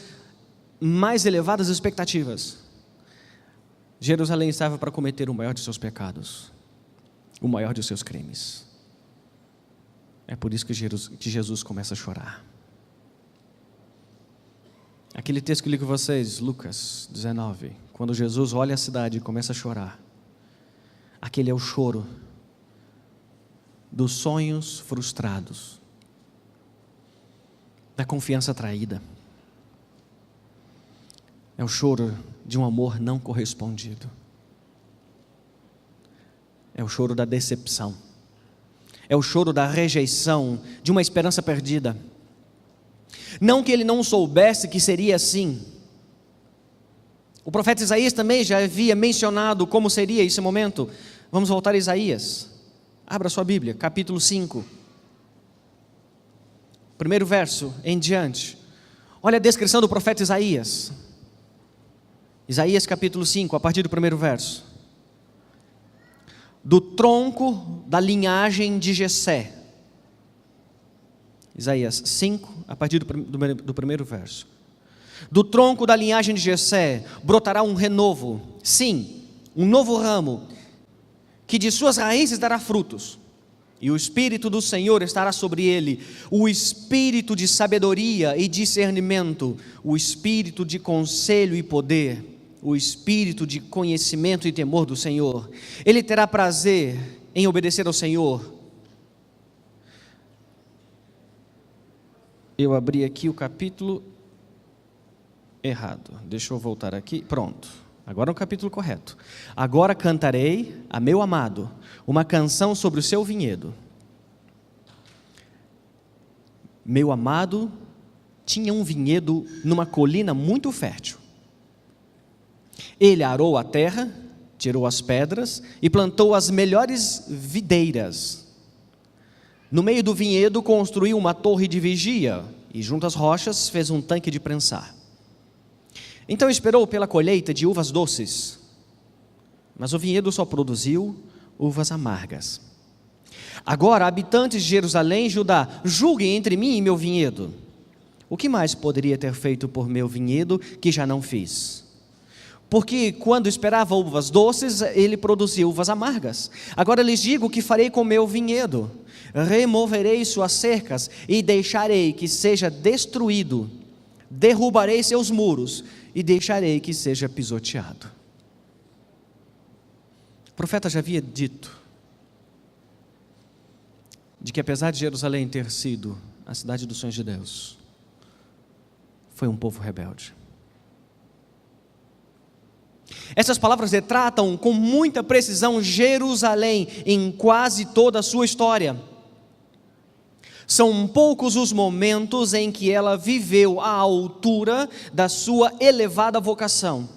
mais elevadas expectativas, Jerusalém estava para cometer o maior de seus pecados, o maior de seus crimes. É por isso que Jesus começa a chorar. Aquele texto que eu li com vocês, Lucas 19, quando Jesus olha a cidade e começa a chorar, aquele é o choro dos sonhos frustrados, da confiança traída, é o choro de um amor não correspondido, é o choro da decepção, é o choro da rejeição, de uma esperança perdida. Não que ele não soubesse que seria assim. O profeta Isaías também já havia mencionado como seria esse momento. Vamos voltar a Isaías. Abra sua Bíblia, capítulo 5. Primeiro verso em diante. Olha a descrição do profeta Isaías. Isaías capítulo 5, a partir do primeiro verso. Do tronco da linhagem de Jessé. Isaías 5, a partir do primeiro verso. Do tronco da linhagem de Jessé brotará um renovo, sim, um novo ramo, que de suas raízes dará frutos, e o Espírito do Senhor estará sobre ele, o Espírito de sabedoria e discernimento, o Espírito de conselho e poder, o Espírito de conhecimento e temor do Senhor. Ele terá prazer em obedecer ao Senhor. Eu abri aqui o capítulo errado, deixa eu voltar aqui, pronto, agora é o capítulo correto. Agora cantarei a meu amado uma canção sobre o seu vinhedo. Meu amado tinha um vinhedo numa colina muito fértil. Ele arou a terra, tirou as pedras e plantou as melhores videiras. No meio do vinhedo construiu uma torre de vigia e junto às rochas fez um tanque de prensar. Então esperou pela colheita de uvas doces, mas o vinhedo só produziu uvas amargas. Agora, habitantes de Jerusalém e Judá, julguem entre mim e meu vinhedo. O que mais poderia ter feito por meu vinhedo que já não fiz? Porque quando esperava uvas doces, ele produziu uvas amargas. Agora lhes digo o que farei com meu vinhedo. Removerei suas cercas e deixarei que seja destruído. Derrubarei seus muros e deixarei que seja pisoteado. O profeta já havia dito de que apesar de Jerusalém ter sido a cidade dos sonhos de Deus, foi um povo rebelde. Essas palavras retratam com muita precisão Jerusalém em quase toda a sua história. São poucos os momentos em que ela viveu à altura da sua elevada vocação.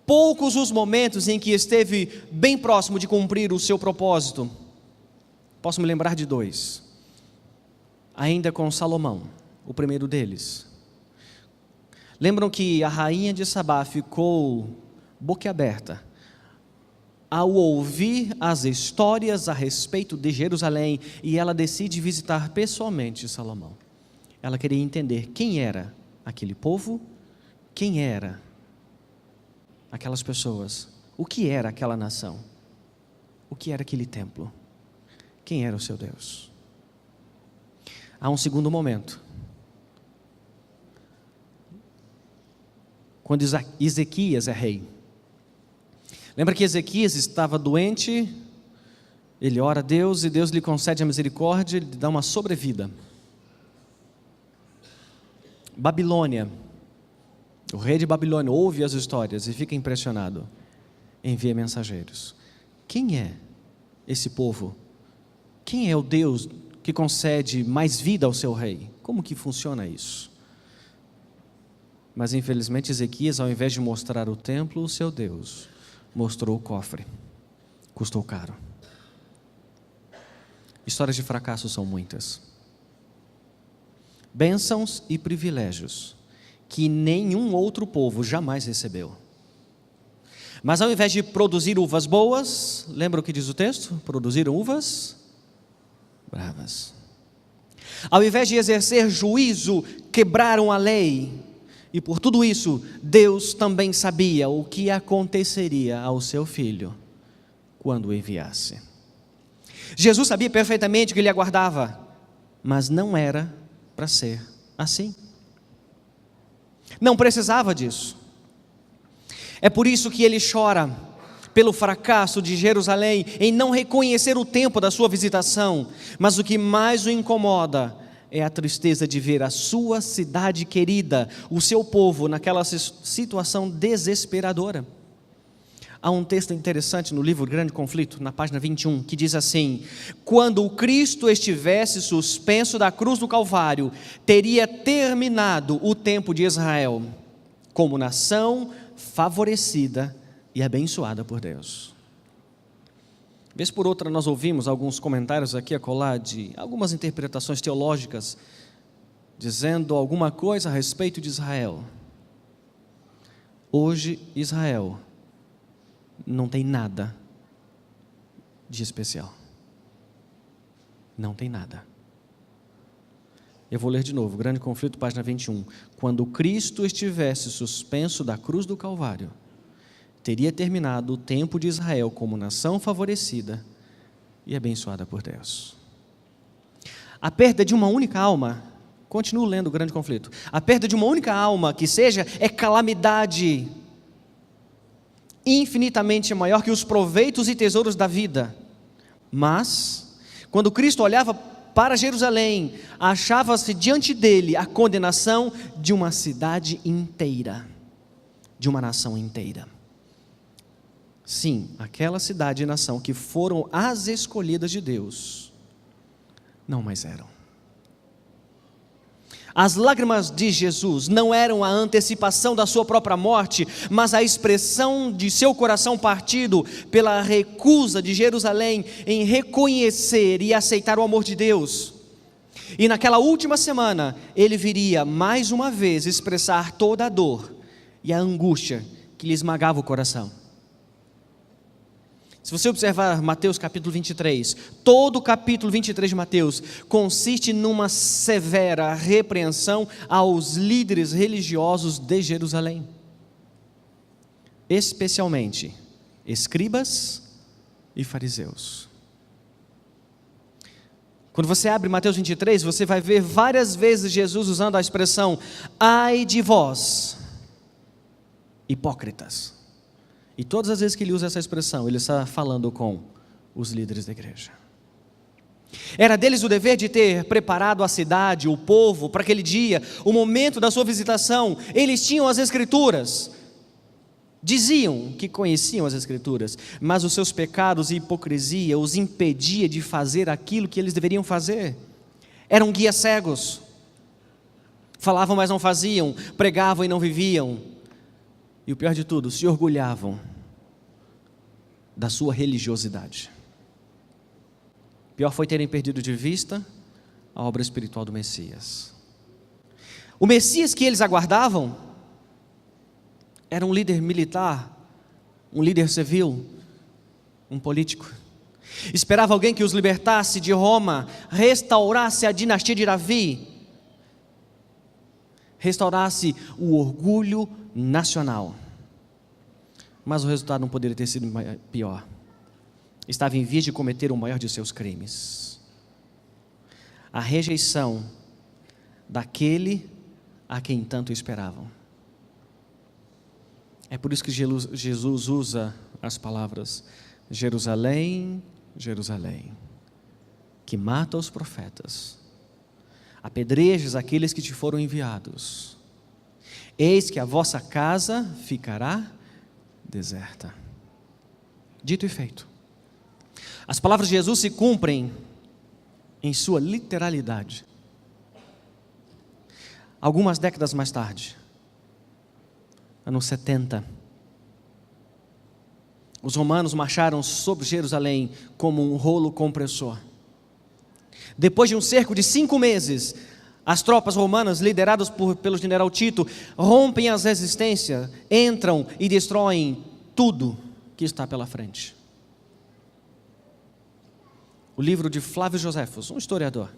Poucos os momentos em que esteve bem próximo de cumprir o seu propósito. Posso me lembrar de dois. Ainda com Salomão, o primeiro deles. Lembram que a rainha de Sabá ficou boquiaberta ao ouvir as histórias a respeito de Jerusalém, e ela decide visitar pessoalmente Salomão. Ela queria entender quem era aquele povo, quem era aquelas pessoas, o que era aquela nação, o que era aquele templo, quem era o seu Deus. Há um segundo momento, quando Ezequias é rei. Lembra que Ezequias estava doente, Ele ora a Deus e Deus lhe concede a misericórdia, lhe dá uma sobrevida. Babilônia, o rei de Babilônia ouve as histórias e fica impressionado. Envia mensageiros. Quem é esse povo? Quem é o Deus que concede mais vida ao seu rei? Como que funciona isso? Mas infelizmente Ezequias, ao invés de mostrar o templo, o seu Deus, mostrou o cofre. Custou caro. Histórias de fracasso são muitas. Bênçãos e privilégios que nenhum outro povo jamais recebeu. Mas ao invés de produzir uvas boas, lembra o que diz o texto? Produziram uvas bravas. Ao invés de exercer juízo, quebraram a lei. E por tudo isso, Deus também sabia o que aconteceria ao seu filho quando o enviasse. Jesus sabia perfeitamente o que lhe aguardava, mas não era para ser assim. Não precisava disso. É por isso que ele chora pelo fracasso de Jerusalém em não reconhecer o tempo da sua visitação, mas o que mais o incomoda é a tristeza de ver a sua cidade querida, o seu povo, naquela situação desesperadora. Há um texto interessante no livro Grande Conflito, na página 21, que diz assim: quando o Cristo estivesse suspenso da cruz do Calvário, teria terminado o tempo de Israel, como nação favorecida e abençoada por Deus. Vez por outra nós ouvimos alguns comentários aqui a colar de algumas interpretações teológicas, dizendo alguma coisa a respeito de Israel. Hoje Israel não tem nada de especial. Não tem nada. Eu vou ler de novo, Grande Conflito, página 21. Quando Cristo estivesse suspenso da cruz do Calvário, teria terminado o tempo de Israel como nação favorecida e abençoada por Deus. A perda de uma única alma, continuo lendo o Grande Conflito, a perda de uma única alma que seja é calamidade infinitamente maior que os proveitos e tesouros da vida. Mas, quando Cristo olhava para Jerusalém, achava-se diante dele a condenação de uma cidade inteira, de uma nação inteira. Sim, aquela cidade e nação que foram as escolhidas de Deus, não mais eram. As lágrimas de Jesus não eram a antecipação da sua própria morte, mas a expressão de seu coração partido pela recusa de Jerusalém em reconhecer e aceitar o amor de Deus. E naquela última semana, ele viria mais uma vez expressar toda a dor e a angústia que lhe esmagava o coração. Se você observar Mateus capítulo 23, todo o capítulo 23 de Mateus consiste numa severa repreensão aos líderes religiosos de Jerusalém, especialmente escribas e fariseus. Quando você abre Mateus 23, você vai ver várias vezes Jesus usando a expressão ai de vós, hipócritas. E todas as vezes que ele usa essa expressão, ele está falando com os líderes da igreja. Era deles o dever de ter preparado a cidade, o povo, para aquele dia, o momento da sua visitação. Eles tinham as Escrituras, diziam que conheciam as Escrituras, mas os seus pecados e hipocrisia os impedia de fazer aquilo que eles deveriam fazer. Eram guias cegos, falavam mas não faziam, pregavam e não viviam. E o pior de tudo, se orgulhavam da sua religiosidade. Pior foi terem perdido de vista a obra espiritual do Messias. O Messias que eles aguardavam era um líder militar, um líder civil, um político. Esperava alguém que os libertasse de Roma, restaurasse a dinastia de Davi, restaurasse o orgulho nacional. Mas o resultado não poderia ter sido pior. Estava em vias de cometer o maior de seus crimes: a rejeição daquele a quem tanto esperavam. É por isso que Jesus usa as palavras: Jerusalém, Jerusalém, que mata os profetas, apedrejes aqueles que te foram enviados, eis que a vossa casa ficará deserta. Dito e feito. As palavras de Jesus se cumprem em sua literalidade. Algumas décadas mais tarde, anos 70, os romanos marcharam sobre Jerusalém como um rolo compressor. Depois de um cerco de 5 meses, as tropas romanas, lideradas pelo general Tito, rompem as resistências, entram e destroem tudo que está pela frente. O livro de Flávio Joséfos, um historiador,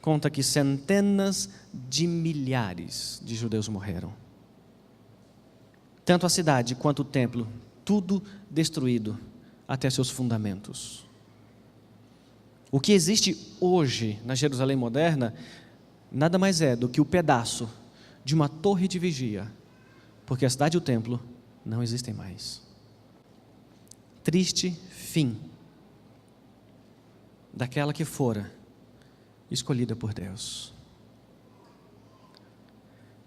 conta que centenas de milhares de judeus morreram. Tanto a cidade quanto o templo, tudo destruído até seus fundamentos. O que existe hoje na Jerusalém moderna nada mais é do que o pedaço de uma torre de vigia, porque a cidade e o templo não existem mais. Triste fim daquela que fora escolhida por Deus.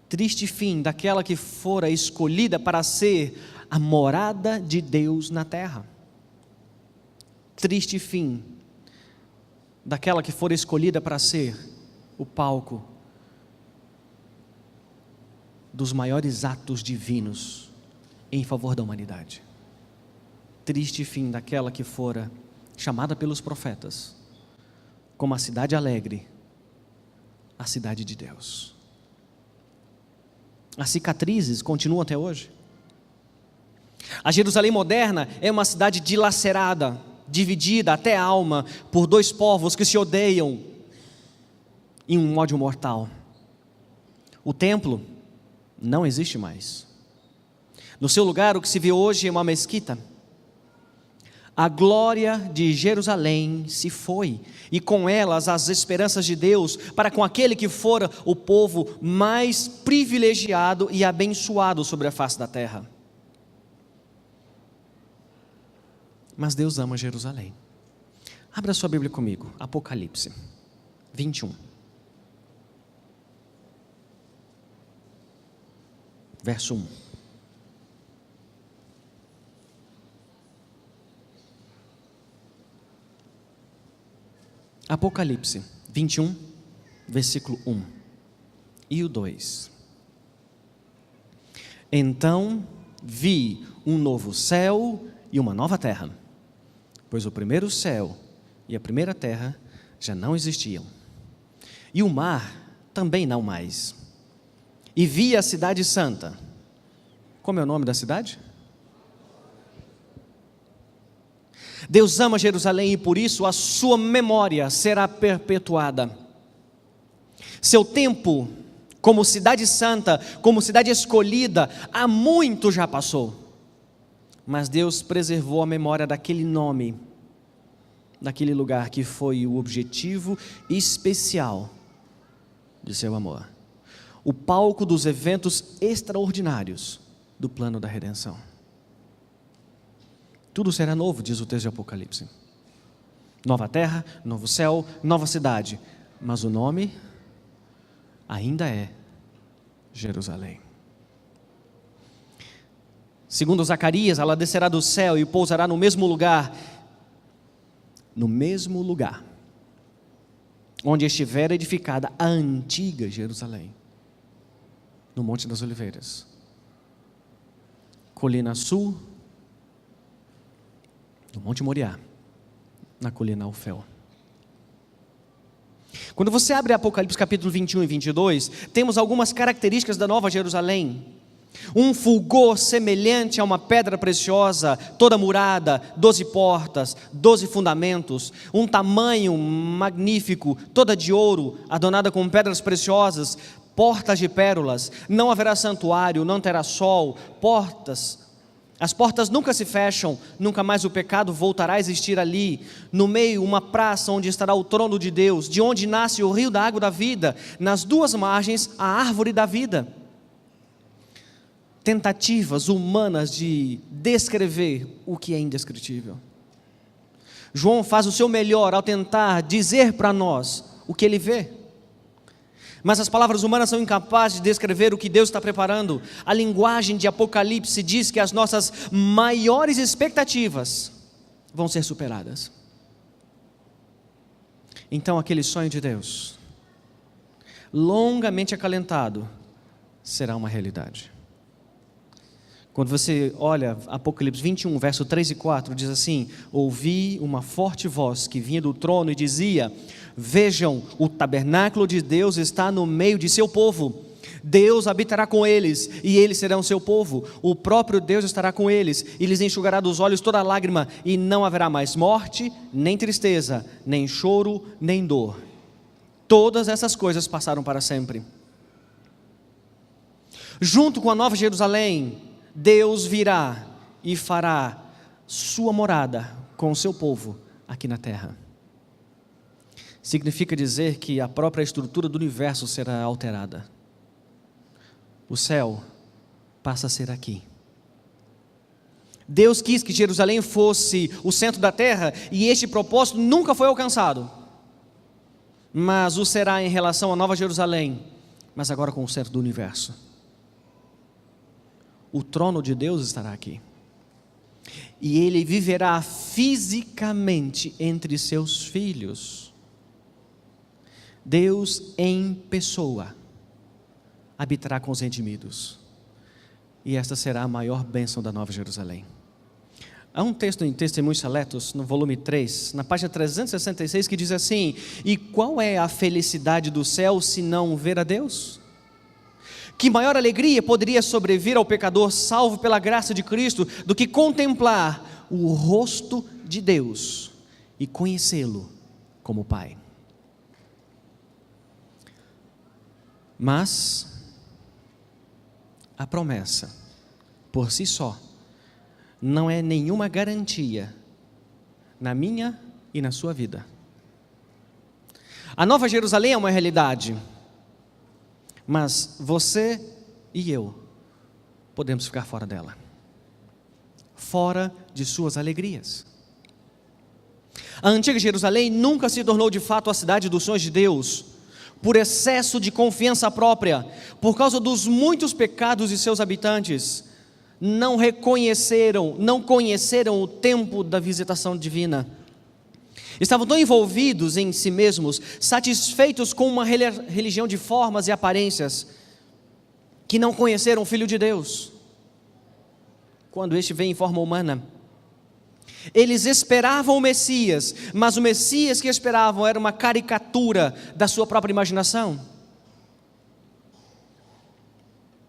Triste fim daquela que fora escolhida para ser a morada de Deus na terra. Triste fim daquela que fora escolhida para ser o palco dos maiores atos divinos em favor da humanidade. Triste fim daquela que fora chamada pelos profetas como a cidade alegre, a cidade de Deus. As cicatrizes continuam até hoje. A Jerusalém moderna é uma cidade dilacerada, dividida até a alma por 2 povos que se odeiam em um ódio mortal. O templo não existe mais. No seu lugar, o que se vê hoje é uma mesquita. A glória de Jerusalém se foi, e com elas as esperanças de Deus para com aquele que fora o povo mais privilegiado e abençoado sobre a face da terra. Mas Deus ama Jerusalém. Abra sua Bíblia comigo, Apocalipse 21. Verso 1. Apocalipse 21, versículo 1 e o 2. Então vi um novo céu e uma nova terra, pois o primeiro céu e a primeira terra já não existiam, e o mar também não mais. E vi a cidade santa. Como é o nome da cidade? Deus ama Jerusalém e por isso a sua memória será perpetuada. Seu tempo como cidade santa, como cidade escolhida, há muito já passou. Mas Deus preservou a memória daquele nome, daquele lugar que foi o objetivo especial de seu amor. O palco dos eventos extraordinários do plano da redenção. Tudo será novo, diz o texto de Apocalipse. Nova terra, novo céu, nova cidade. Mas o nome ainda é Jerusalém. Segundo Zacarias, ela descerá do céu e pousará no mesmo lugar. No mesmo lugar onde estiver edificada a antiga Jerusalém. No Monte das Oliveiras. Colina sul, no Monte Moriá, na colina Ofel. Quando você abre Apocalipse capítulo 21 e 22, temos algumas características da Nova Jerusalém. Um fulgor semelhante a uma pedra preciosa, toda murada, 12 portas, 12 fundamentos, um tamanho magnífico, toda de ouro, adornada com pedras preciosas, portas de pérolas, não haverá santuário, não terá sol, as portas nunca se fecham, nunca mais o pecado voltará a existir ali. No meio, uma praça onde estará o trono de Deus, de onde nasce o rio da água da vida. Nas 2 margens, a árvore da vida. Tentativas humanas de descrever o que é indescritível. João faz o seu melhor ao tentar dizer para nós o que ele vê. Mas as palavras humanas são incapazes de descrever o que Deus está preparando. A linguagem de Apocalipse diz que as nossas maiores expectativas vão ser superadas. Então aquele sonho de Deus, longamente acalentado, será uma realidade. Quando você olha Apocalipse 21, verso 3 e 4, diz assim: ouvi uma forte voz que vinha do trono e dizia: vejam, o tabernáculo de Deus está no meio de seu povo. Deus habitará com eles, e eles serão seu povo. O próprio Deus estará com eles, e lhes enxugará dos olhos toda lágrima, e não haverá mais morte, nem tristeza, nem choro, nem dor. Todas essas coisas passaram para sempre. Junto com a Nova Jerusalém, Deus virá e fará sua morada com o seu povo aqui na terra. Significa dizer que a própria estrutura do universo será alterada. O céu passa a ser aqui. Deus quis que Jerusalém fosse o centro da terra, e este propósito nunca foi alcançado. Mas o será em relação à Nova Jerusalém, mas agora com o centro do universo. O trono de Deus estará aqui. E Ele viverá fisicamente entre seus filhos. Deus em pessoa habitará com os redimidos. E esta será a maior bênção da Nova Jerusalém. Há um texto em Testemunhos Seletos, no volume 3, na página 366, que diz assim: e qual é a felicidade do céu se não ver a Deus? Que maior alegria poderia sobrevir ao pecador salvo pela graça de Cristo do que contemplar o rosto de Deus e conhecê-lo como Pai? Mas a promessa, por si só, não é nenhuma garantia na minha e na sua vida. A Nova Jerusalém é uma realidade, mas você e eu podemos ficar fora dela, fora de suas alegrias. A antiga Jerusalém nunca se tornou de fato a cidade dos sonhos de Deus, por excesso de confiança própria, por causa dos muitos pecados de seus habitantes. Não conheceram o tempo da visitação divina. Estavam tão envolvidos em si mesmos, satisfeitos com uma religião de formas e aparências, que não conheceram o Filho de Deus, quando este vem em forma humana. Eles esperavam o Messias, mas o Messias que esperavam era uma caricatura da sua própria imaginação.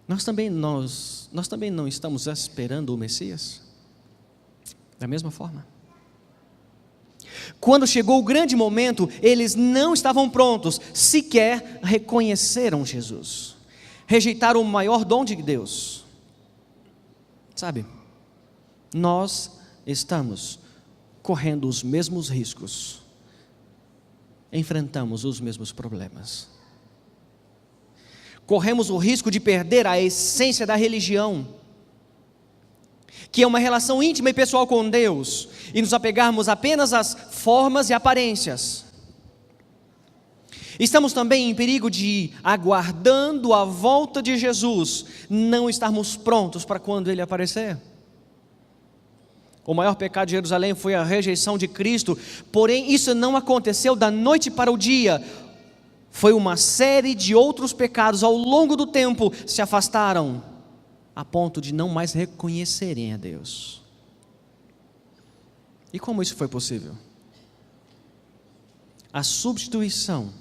Nós também não estamos esperando o Messias? Da mesma forma. Quando chegou o grande momento, eles não estavam prontos, sequer reconheceram Jesus. Rejeitaram o maior dom de Deus. Sabe, nós estamos correndo os mesmos riscos, enfrentamos os mesmos problemas. Corremos o risco de perder a essência da religião, que é uma relação íntima e pessoal com Deus, e nos apegarmos apenas às formas e aparências. Estamos também em perigo de, aguardando a volta de Jesus, não estarmos prontos para quando Ele aparecer. O maior pecado de Jerusalém foi a rejeição de Cristo, porém isso não aconteceu da noite para o dia. Foi uma série de outros pecados ao longo do tempo se afastaram, a ponto de não mais reconhecerem a Deus. E como isso foi possível? A substituição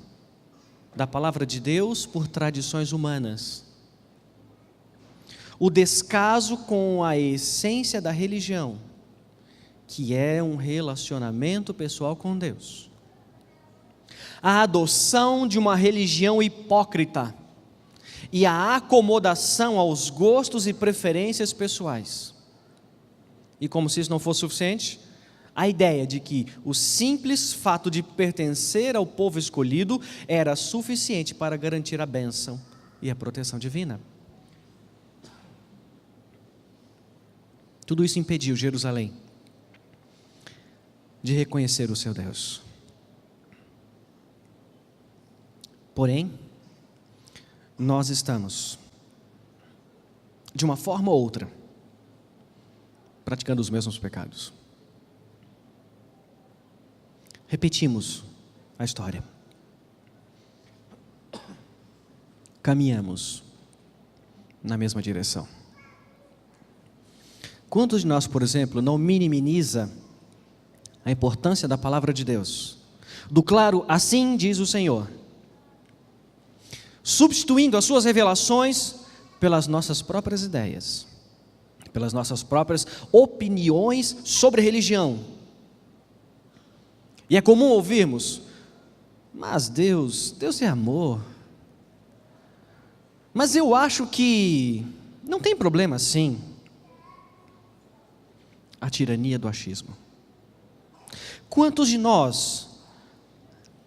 da palavra de Deus por tradições humanas. O descaso com a essência da religião, que é um relacionamento pessoal com Deus. A adoção de uma religião hipócrita e a acomodação aos gostos e preferências pessoais. E como se isso não fosse suficiente, a ideia de que o simples fato de pertencer ao povo escolhido era suficiente para garantir a bênção e a proteção divina. Tudo isso impediu Jerusalém de reconhecer o seu Deus. Porém, nós estamos, de uma forma ou outra, praticando os mesmos pecados. Repetimos a história. Caminhamos na mesma direção. Quantos de nós, por exemplo, não minimiza a importância da palavra de Deus, do claro, assim diz o Senhor, substituindo as suas revelações pelas nossas próprias ideias, pelas nossas próprias opiniões sobre religião. E é comum ouvirmos, mas Deus é amor. Mas eu acho que não tem problema sim. A tirania do achismo. Quantos de nós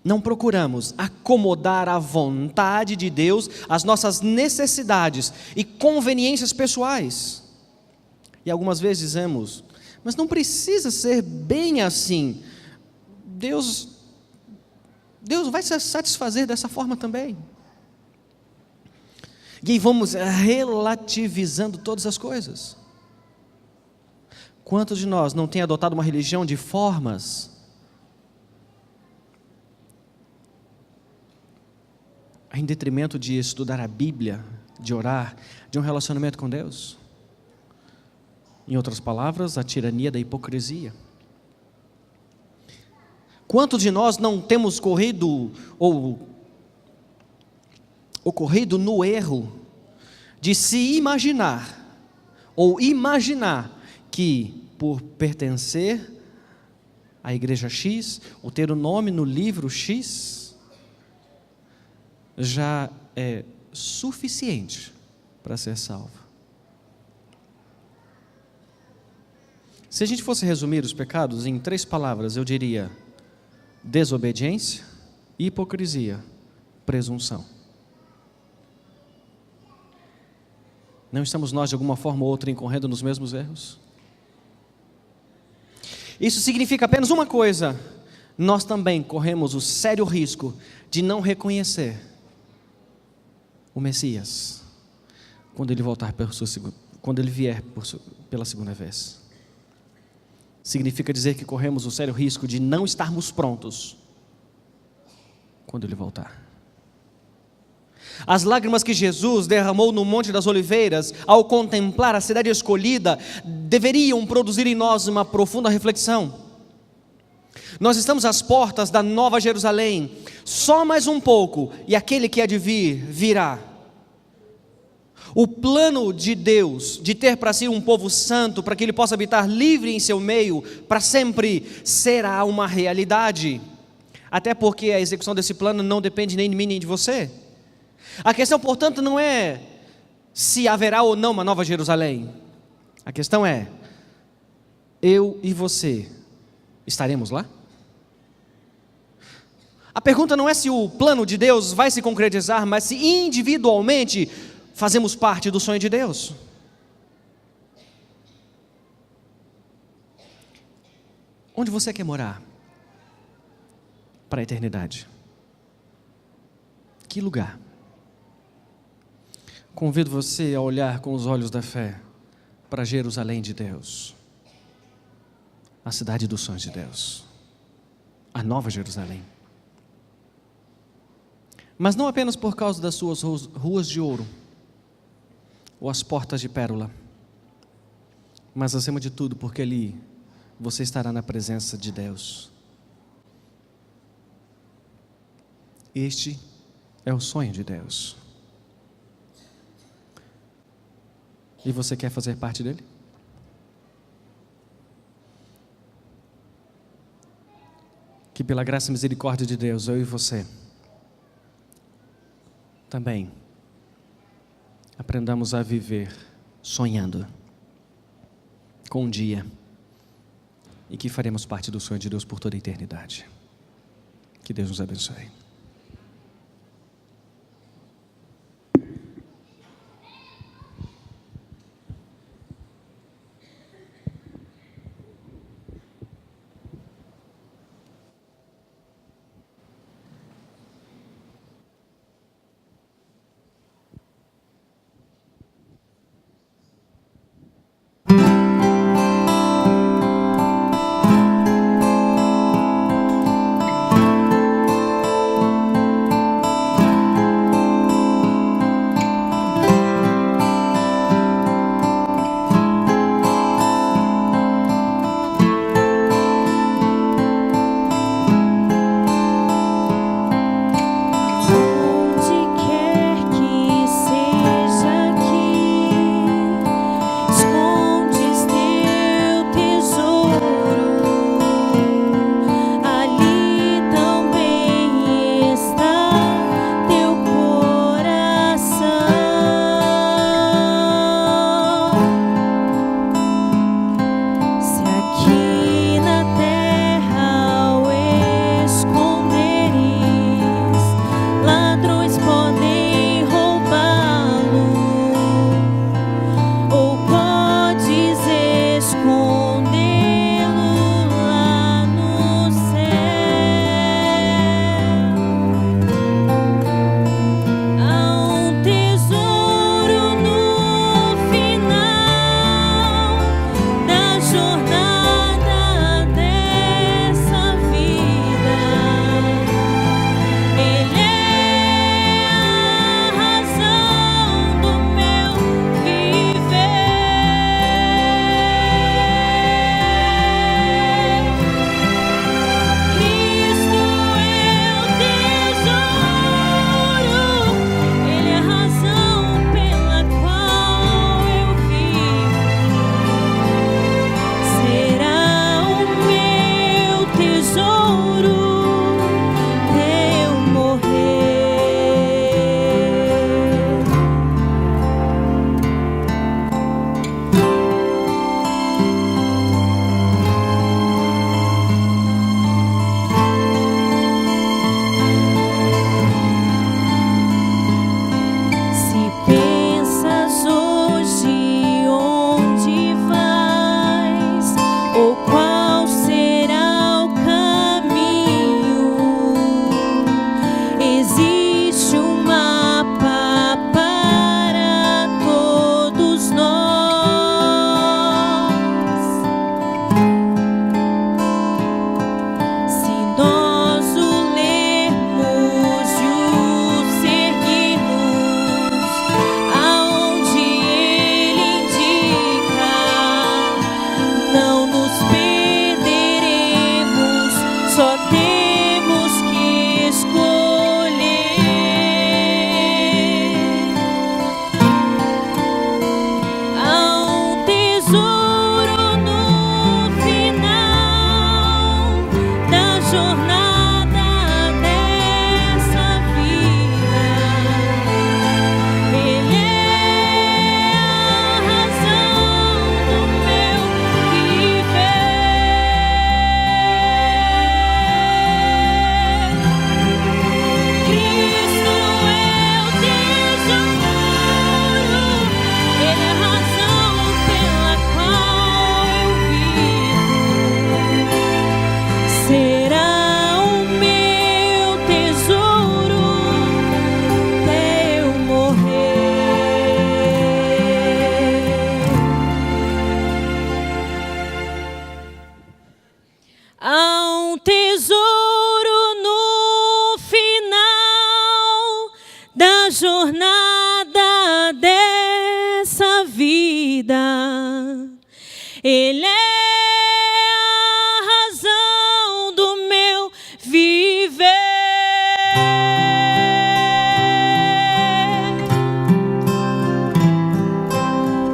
não procuramos acomodar a vontade de Deus às nossas necessidades e conveniências pessoais? E algumas vezes dizemos, mas não precisa ser bem assim. Deus vai se satisfazer dessa forma também. E aí vamos relativizando todas as coisas. Quantos de nós não tem adotado uma religião de formas em detrimento de estudar a Bíblia, de orar, de um relacionamento com Deus? Em outras palavras, a tirania da hipocrisia. Quantos de nós não temos corrido ou ocorrido no erro de se imaginar ou imaginar que por pertencer à igreja X ou ter o nome no livro X já é suficiente para ser salvo? Se a gente fosse resumir os pecados em 3 palavras, eu diria: desobediência, hipocrisia, presunção. Não estamos nós de alguma forma ou outra incorrendo nos mesmos erros? Isso significa apenas uma coisa: nós também corremos o sério risco de não reconhecer o Messias quando ele voltar quando ele vier pela segunda vez. Significa dizer que corremos o sério risco de não estarmos prontos quando ele voltar. As lágrimas que Jesus derramou no Monte das Oliveiras ao contemplar a cidade escolhida deveriam produzir em nós uma profunda reflexão. Nós estamos às portas da Nova Jerusalém, só mais um pouco e aquele que há de vir, virá. O plano de Deus de ter para si um povo santo, para que ele possa habitar livre em seu meio para sempre, será uma realidade. Até porque a execução desse plano não depende nem de mim nem de você. A questão, portanto, não é se haverá ou não uma Nova Jerusalém. A questão é: eu e você estaremos lá? A pergunta não é se o plano de Deus vai se concretizar, mas se individualmente fazemos parte do sonho de Deus. Onde você quer morar para a eternidade? Que lugar? Convido você a olhar com os olhos da fé para Jerusalém de Deus, a cidade dos sonhos de Deus, a Nova Jerusalém. Mas não apenas por causa das suas ruas de ouro ou as portas de pérola, mas acima de tudo porque ali você estará na presença de Deus. Este é o sonho de Deus. E você quer fazer parte dele? Que pela graça e misericórdia de Deus, eu e você também aprendamos a viver sonhando com um dia e que faremos parte do sonho de Deus por toda a eternidade. Que Deus nos abençoe. na jornada dessa vida. Ele é a razão do meu viver.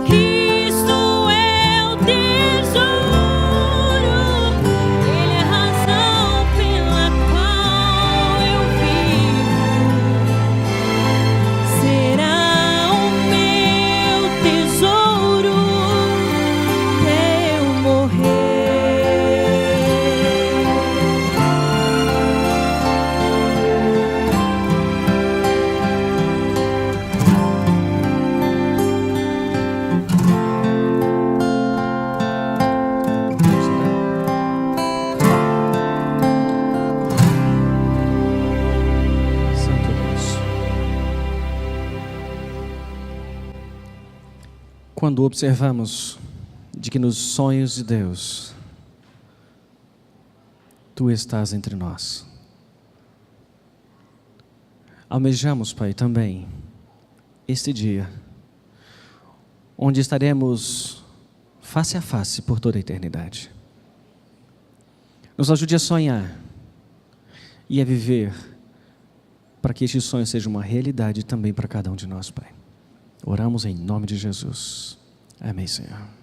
Cristo é o tesouro, Ele é a razão pela qual eu vivo. Será o meu tesouro até eu morrer. Santo Deus. Quando observamos de que nos sonhos de Deus, Tu estás entre nós. Almejamos, Pai, também este dia, onde estaremos face a face por toda a eternidade. Nos ajude a sonhar e a viver para que este sonho seja uma realidade também para cada um de nós, Pai. Oramos em nome de Jesus. Amém, Senhor.